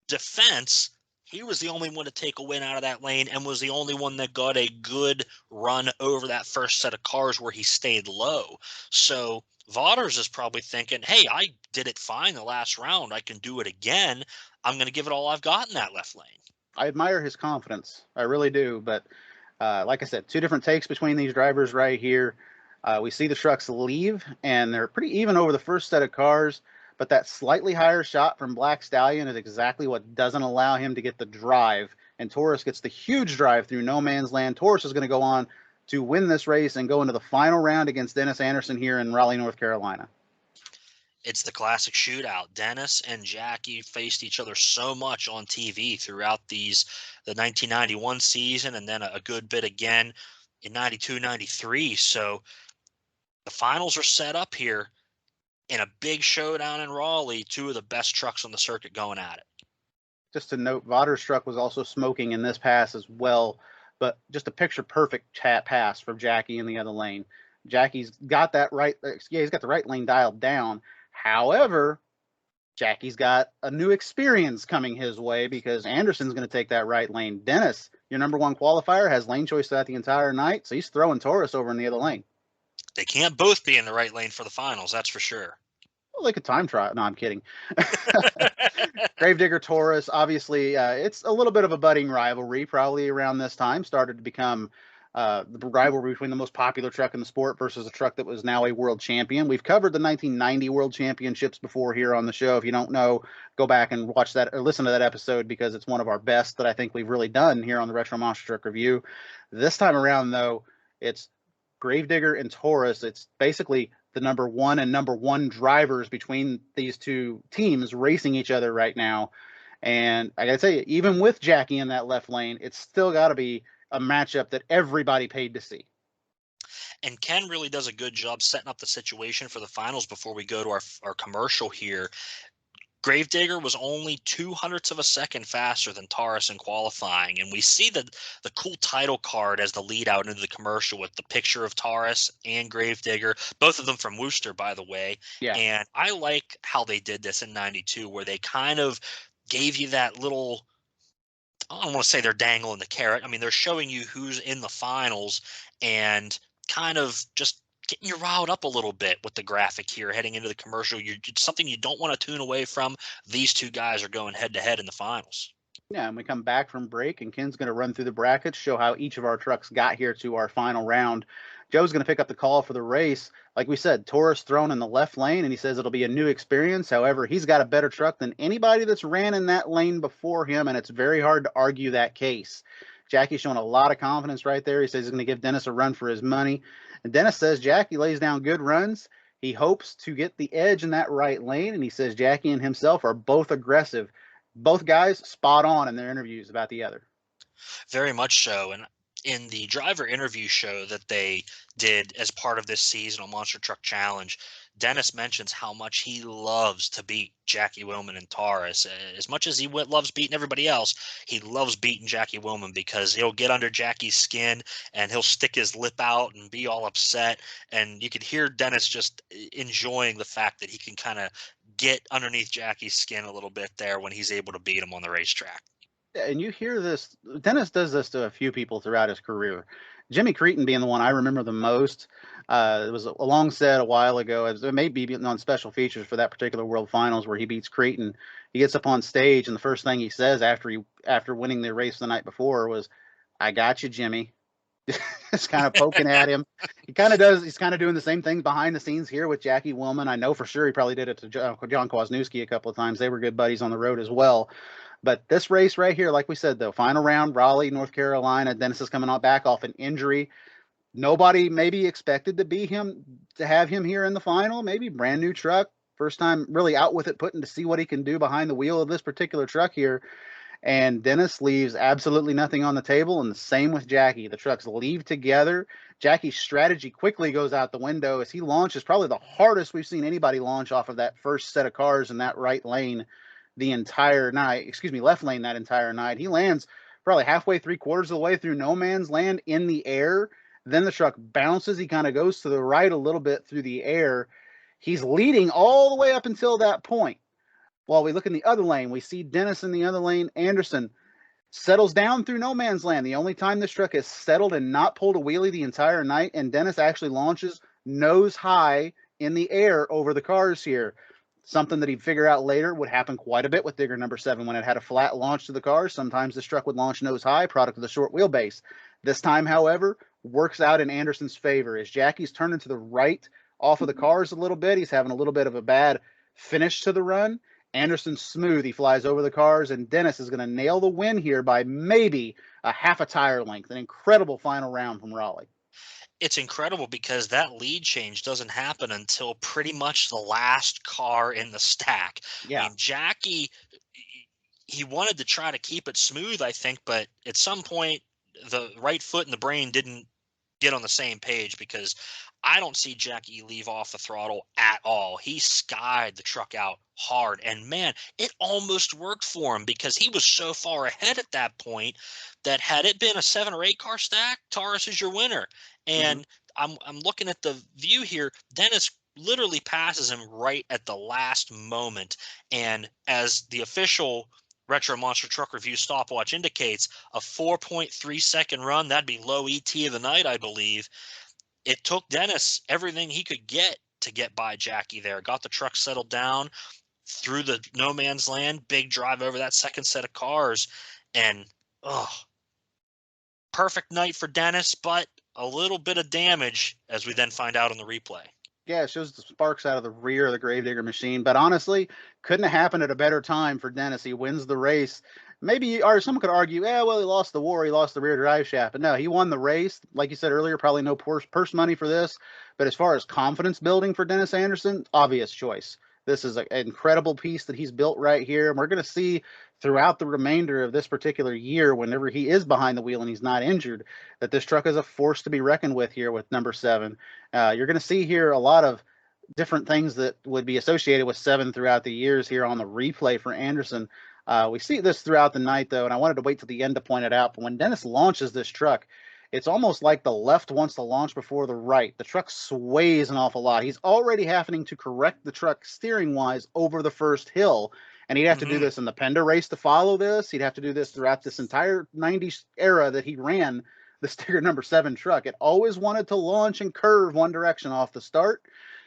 defense, he was the only one to take a win out of that lane and was the only one that got a good run over that first set of cars where he stayed low. So Vodders is probably thinking, hey, I did it fine the last round. I can do it again. I'm going to give it all I've got in that left lane. I admire his confidence. I really do. But like I said, two different takes between these drivers right here. We see the trucks leave, and they're pretty even over the first set of cars. But that slightly higher shot from Black Stallion is exactly what doesn't allow him to get the drive. And Taurus gets the huge drive through no man's land. Taurus is going to go on to win this race and go into the final round against Dennis Anderson here in Raleigh, North Carolina. It's the classic shootout. Dennis and Jackie faced each other so much on TV throughout the 1991 season, and then a good bit again in 92, 93. So the finals are set up here in a big showdown in Raleigh, two of the best trucks on the circuit going at it. Just to note, Vodder's truck was also smoking in this pass as well, but just a picture-perfect pass from Jackie in the other lane. Jackie's got that right, he's got the right lane dialed down. However, Jackie's got a new experience coming his way because Anderson's going to take that right lane. Dennis, your number 1 qualifier, has lane choice throughout the entire night, so he's throwing Taurus over in the other lane. They can't both be in the right lane for the finals, that's for sure. Well, they could time trial. No, I'm kidding. Gravedigger Taurus, obviously, it's a little bit of a budding rivalry probably around this time. Started to become the rivalry between the most popular truck in the sport versus a truck that was now a world champion. We've covered the 1990 World Championships before here on the show. If you don't know, go back and watch that or listen to that episode because it's one of our best that I think we've really done here on the Retro Monster Truck Review. This time around, though, it's Gravedigger and Taurus. It's basically the number 1 and number 1 drivers between these two teams racing each other right now. And I got to tell you, even with Jackie in that left lane, it's still got to be a matchup that everybody paid to see. And Ken really does a good job setting up the situation for the finals before we go to our commercial here. Gravedigger was only 0.02 of a second faster than Taurus in qualifying, and we see the cool title card as the lead out into the commercial with the picture of Taurus and Gravedigger, both of them from Worcester, by the way. Yeah. And I like how they did this in 92, where they kind of gave you that little, I don't want to say they're dangling the carrot. I mean, they're showing you who's in the finals and kind of just getting you riled up a little bit with the graphic here heading into the commercial. It's something you don't want to tune away from. These two guys are going head to head in the finals. Yeah, and we come back from break, and Ken's going to run through the brackets, show how each of our trucks got here to our final round. Joe's going to pick up the call for the race. Like we said, Taurus thrown in the left lane, and he says it'll be a new experience. However, he's got a better truck than anybody that's ran in that lane before him, and it's very hard to argue that case. Jackie's showing a lot of confidence right there. He says he's going to give Dennis a run for his money. And Dennis says Jackie lays down good runs. He hopes to get the edge in that right lane, and he says Jackie and himself are both aggressive. Both guys spot on in their interviews about the other. Very much so. And in the driver interview show that they did as part of this seasonal Monster Truck Challenge, Dennis mentions how much he loves to beat Jackie Willman and Taurus. As much as he loves beating everybody else, he loves beating Jackie Willman because he'll get under Jackie's skin and he'll stick his lip out and be all upset. And you could hear Dennis just enjoying the fact that he can kind of get underneath Jackie's skin a little bit there when he's able to beat him on the racetrack. And you hear this, Dennis does this to a few people throughout his career. Jimmy Creighton being the one I remember the most. It was a long set a while ago. It may be on special features for that particular World Finals where he beats Creighton. He gets up on stage, and the first thing he says after winning the race the night before was, "I got you, Jimmy." Just kind of poking at him. He's kind of doing the same thing behind the scenes here with Jackie Willman. I know for sure he probably did it to John Kwasniewski a couple of times. They were good buddies on the road as well. But this race right here, like we said, though, final round, Raleigh, North Carolina. Dennis is coming back off an injury. Nobody maybe expected to have him here in the final. Maybe brand new truck, first time really out with it, putting to see what he can do behind the wheel of this particular truck here. And Dennis leaves absolutely nothing on the table, and the same with Jackie. The trucks leave together. Jackie's strategy quickly goes out the window as he launches probably the hardest we've seen anybody launch off of that first set of cars in that right lane the entire night. Left lane that entire night. He lands probably halfway, 3/4 of the way through no man's land in the air. Then the truck bounces. He kind of goes to the right a little bit through the air. He's leading all the way up until that point. While we look in the other lane, we see Dennis in the other lane. Anderson settles down through no man's land. The only time this truck has settled and not pulled a wheelie the entire night, and Dennis actually launches nose high in the air over the cars here. Something that he'd figure out later would happen quite a bit with Digger number 7 when it had a flat launch to the cars. Sometimes this truck would launch nose high, product of the short wheelbase. This time, however, works out in Anderson's favor. As Jackie's turning to the right off of the cars a little bit, he's having a little bit of a bad finish to the run. Anderson's smooth. He flies over the cars, and Dennis is going to nail the win here by maybe a half a tire length. An incredible final round from Raleigh. It's incredible because that lead change doesn't happen until pretty much the last car in the stack. Yeah. I mean, Jackie, he wanted to try to keep it smooth, I think, but at some point the right foot and the brain didn't get on the same page because I don't see Jackie leave off the throttle at all. He skied the truck out hard, and man, it almost worked for him because he was so far ahead at that point that had it been a 7 or 8 car stack, Taurus is your winner. And I'm looking at the view here. Dennis literally passes him right at the last moment, and as the official Retro Monster Truck Review stopwatch indicates, a 4.3 second run, that'd be low ET of the night, I believe. It took Dennis everything he could get to get by Jackie there. Got the truck settled down through the no man's land, big drive over that second set of cars, and perfect night for Dennis, but a little bit of damage as we then find out on the replay. Yeah, it shows the sparks out of the rear of the Gravedigger machine, but honestly, couldn't have happened at a better time for Dennis. He wins the race. Maybe, or someone could argue, well, he lost the war, he lost the rear drive shaft. But no, he won the race. Like you said earlier, probably no purse money for this. But as far as confidence building for Dennis Anderson, obvious choice. This is an incredible piece that he's built right here. And we're going to see throughout the remainder of this particular year, whenever he is behind the wheel and he's not injured, that this truck is a force to be reckoned with here with number 7. You're going to see here a lot of different things that would be associated with 7 throughout the years here on the replay for Anderson. We see this throughout the night, though, and I wanted to wait till the end to point it out. But when Dennis launches this truck, it's almost like the left wants to launch before the right. The truck sways an awful lot. He's already having to correct the truck steering-wise over the first hill, and he'd have to do this in the Pender race to follow this. He'd have to do this throughout this entire 90s era that he ran the Sticker number 7 truck. It always wanted to launch and curve one direction off the start.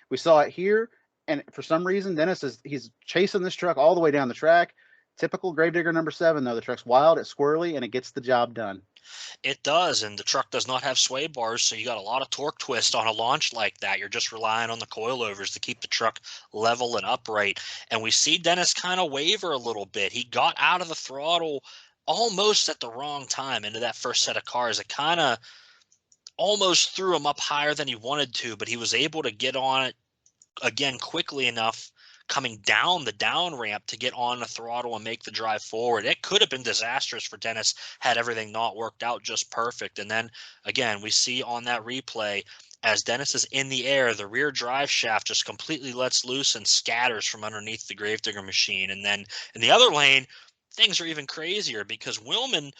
We saw it here, and for some reason, Dennis he's chasing this truck all the way down the track. Typical Gravedigger number 7, though. The truck's wild, it's squirrely, and it gets the job done. It does, and the truck does not have sway bars, so you got a lot of torque twist on a launch like that. You're just relying on the coilovers to keep the truck level and upright. And we see Dennis kind of waver a little bit. He got out of the throttle almost at the wrong time into that first set of cars. It kind of almost threw him up higher than he wanted to, but he was able to get on it again quickly enough coming down the down ramp to get on the throttle and make the drive forward. It could have been disastrous for Dennis had everything not worked out just perfect. And then again, we see on that replay, as Dennis is in the air, the rear drive shaft just completely lets loose and scatters from underneath the Gravedigger machine. And then in the other lane, things are even crazier because Willman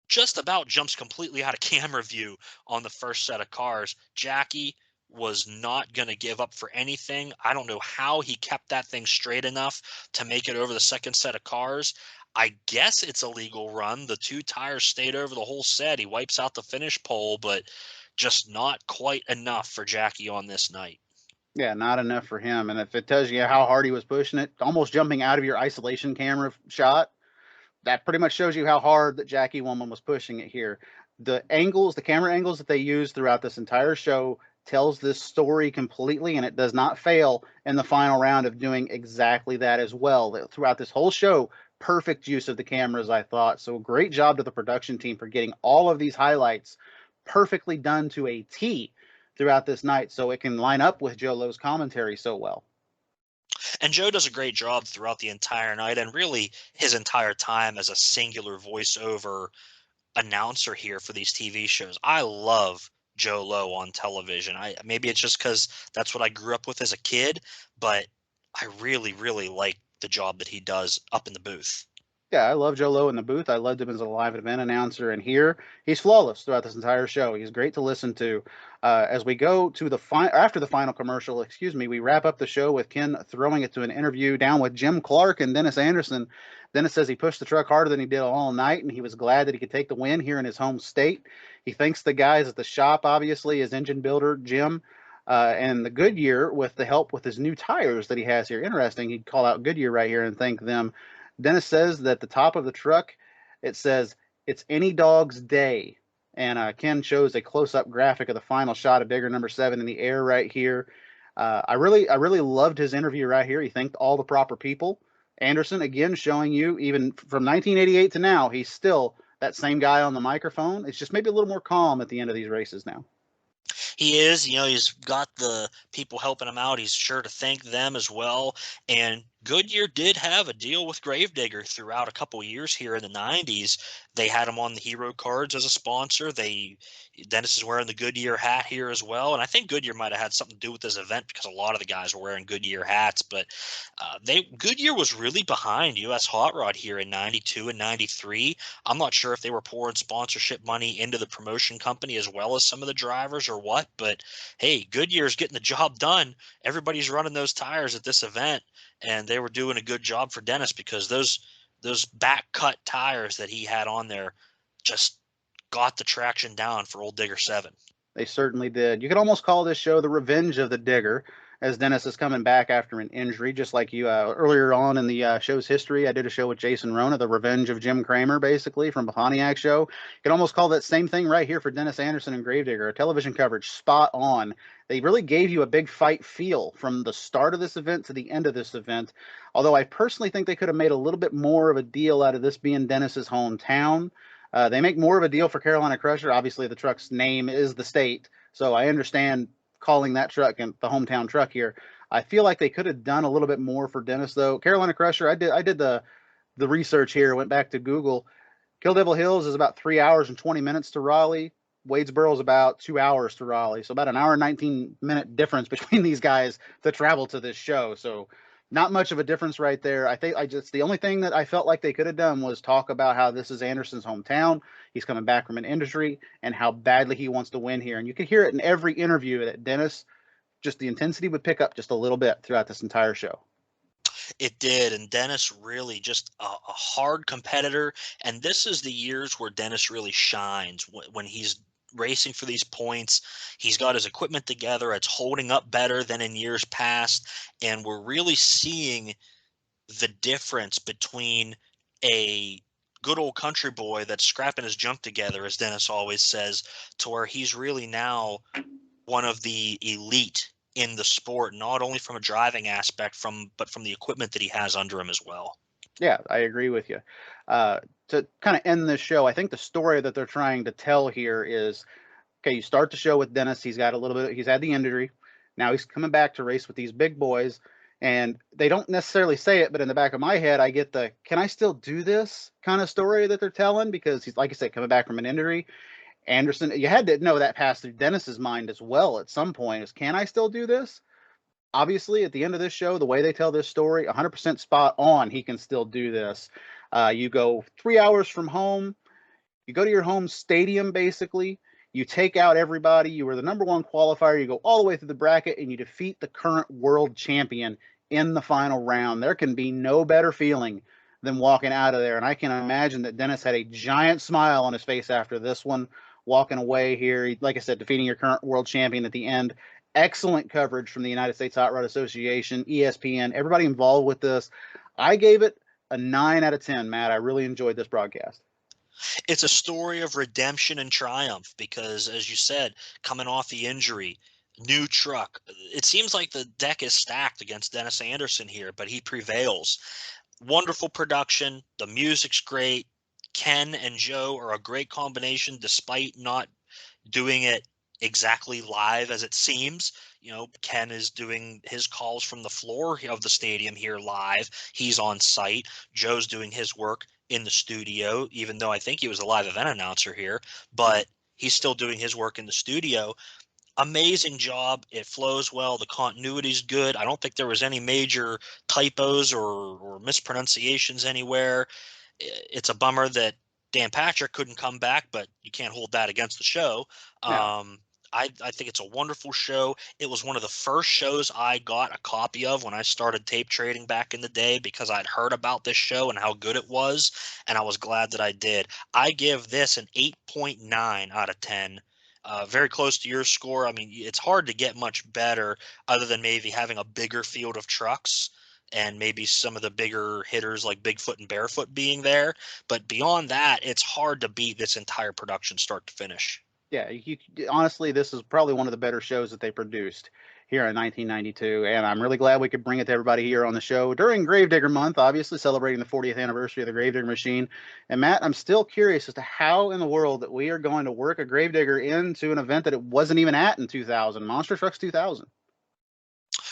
just about jumps completely out of camera view on the first set of cars. Jackie was not going to give up for anything. I don't know how he kept that thing straight enough to make it over the second set of cars. I guess it's a legal run. The 2 tires stayed over the whole set. He wipes out the finish pole, but just not quite enough for Jackie on this night. Yeah, not enough for him. And if it tells you how hard he was pushing it, almost jumping out of your isolation camera shot, that pretty much shows you how hard that Jackie Woman was pushing it here. The angles, the camera angles that they used throughout this entire show tells this story completely, and it does not fail in the final round of doing exactly that as well. Throughout this whole show, perfect use of the cameras, I thought. So great job to the production team for getting all of these highlights perfectly done to a T throughout this night so it can line up with Joe Lowe's commentary so well. And Joe does a great job throughout the entire night and really his entire time as a singular voiceover announcer here for these TV shows. I love Joe Lowe on television. Maybe it's just because that's what I grew up with as a kid, but I really, really like the job that he does up in the booth. Yeah, I love Joe Lowe in the booth. I loved him as a live event announcer, and here he's flawless throughout this entire show. He's great to listen to. As we go to after the final commercial, we wrap up the show with Ken throwing it to an interview down with Jim Clark and Dennis Anderson. Dennis says he pushed the truck harder than he did all night, and he was glad that he could take the win here in his home state. He thanks the guys at the shop, obviously, his engine builder, Jim, and the Goodyear with the help with his new tires that he has here. Interesting, he'd call out Goodyear right here and thank them. Dennis says that the top of the truck, it says, "It's any dog's day." And Ken shows a close-up graphic of the final shot of Digger number 7 in the air right here. I really loved his interview right here. He thanked all the proper people. Anderson, again, showing you, even from 1988 to now, he's still that same guy on the microphone. It's just maybe a little more calm at the end of these races now. He is, he's got the people helping him out. He's sure to thank them as well. And Goodyear did have a deal with Gravedigger throughout a couple of years here in the 90s. They had him on the hero cards as a sponsor. Dennis is wearing the Goodyear hat here as well. And I think Goodyear might have had something to do with this event because a lot of the guys were wearing Goodyear hats. But Goodyear was really behind US Hot Rod here in 92 and 93. I'm not sure if they were pouring sponsorship money into the promotion company as well as some of the drivers or what. But, hey, Goodyear's getting the job done. Everybody's running those tires at this event. And they were doing a good job for Dennis because those back cut tires that he had on there just got the traction down for old Digger 7. They certainly did. You could almost call this show the revenge of the Digger, as Dennis is coming back after an injury, just like you earlier on in the show's history. I did a show with Jason Rona, the revenge of Jim Kramer, basically, from the Pontiac show. You could almost call that same thing right here for Dennis Anderson and Gravedigger. A television coverage spot on. They really gave you a big fight feel from the start of this event to the end of this event, although I personally think they could have made a little bit more of a deal out of this being Dennis's hometown. They make more of a deal for Carolina Crusher. Obviously, the truck's name is the state, so I understand calling that truck and the hometown truck here. I feel like they could have done a little bit more for Dennis, though. Carolina Crusher, I did the research here, went back to Google. Kill Devil Hills is about 3 hours and 20 minutes to Raleigh. Wadesboro is about 2 hours to Raleigh. So about an hour and 19-minute difference between these guys to travel to this show. So not much of a difference right there. I think the only thing that I felt like they could have done was talk about how this is Anderson's hometown. He's coming back from an injury and how badly he wants to win here. And you could hear it in every interview that Dennis, just the intensity would pick up just a little bit throughout this entire show. It did, and Dennis really just a hard competitor. And this is the years where Dennis really shines when he's racing for these points. He's got his equipment together. It's holding up better than in years past, and we're really seeing the difference between a good old country boy that's scrapping his junk together, as Dennis always says, to where he's really now one of the elite in the sport, not only from a driving aspect, but from the equipment that he has under him as well. Yeah, I agree with you. To kind of end this show, I think the story that they're trying to tell here is, okay, you start the show with Dennis. He's had the injury. Now he's coming back to race with these big boys, and they don't necessarily say it, but in the back of my head, I get the, can I still do this kind of story that they're telling? Because he's, like I said, coming back from an injury. Anderson, you had to know that passed through Dennis's mind as well at some point, is, can I still do this? Obviously, at the end of this show, the way they tell this story, 100% spot on, he can still do this. You go 3 hours from home. You go to your home stadium, basically. You take out everybody. You were the number one qualifier. You go all the way through the bracket, and you defeat the current world champion in the final round. There can be no better feeling than walking out of there. And I can imagine that Dennis had a giant smile on his face after this one, walking away here. Like I said, defeating your current world champion at the end. Excellent coverage from the United States Hot Rod Association, ESPN, everybody involved with this. I gave it a 9 out of 10, Matt. I really enjoyed this broadcast. It's a story of redemption and triumph because, as you said, coming off the injury, new truck. It seems like the deck is stacked against Dennis Anderson here, but he prevails. Wonderful production. The music's great. Ken and Joe are a great combination despite not doing it exactly live as it seems. You know, Ken is doing his calls from the floor of the stadium here live. He's on site. Joe's doing his work in the studio, even though I think he was a live event announcer here, but he's still doing his work in the studio. Amazing job. It flows well. The continuity's good. I don't think there was any major typos or mispronunciations anywhere. It's a bummer that Dan Patrick couldn't come back, but you can't hold that against the show. No. I think it's a wonderful show. It was one of the first shows I got a copy of when I started tape trading back in the day because I'd heard about this show and how good it was, and I was glad that I did. I give this an 8.9 out of 10. Very close to your score. I mean, it's hard to get much better other than maybe having a bigger field of trucks and maybe some of the bigger hitters like Bigfoot and Bearfoot being there. But beyond that, it's hard to beat this entire production start to finish. Yeah, honestly, this is probably one of the better shows that they produced here in 1992, and I'm really glad we could bring it to everybody here on the show during Gravedigger Month, obviously celebrating the 40th anniversary of the Gravedigger machine. And Matt, I'm still curious as to how in the world that we are going to work a Gravedigger into an event that it wasn't even at in 2000, Monster Trucks 2000.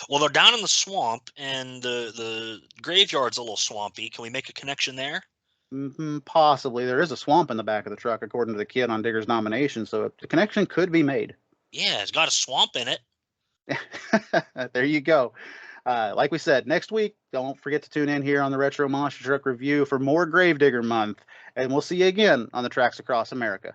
Well, they're down in the swamp, and the graveyard's a little swampy. Can we make a connection there? Possibly. There is a swamp in the back of the truck, according to the kid on Digger's nomination, so the connection could be made. Yeah, it's got a swamp in it. There you go. Like we said, next week, don't forget to tune in here on the Retro Monster Truck Review for more Gravedigger Month, and we'll see you again on the tracks across America.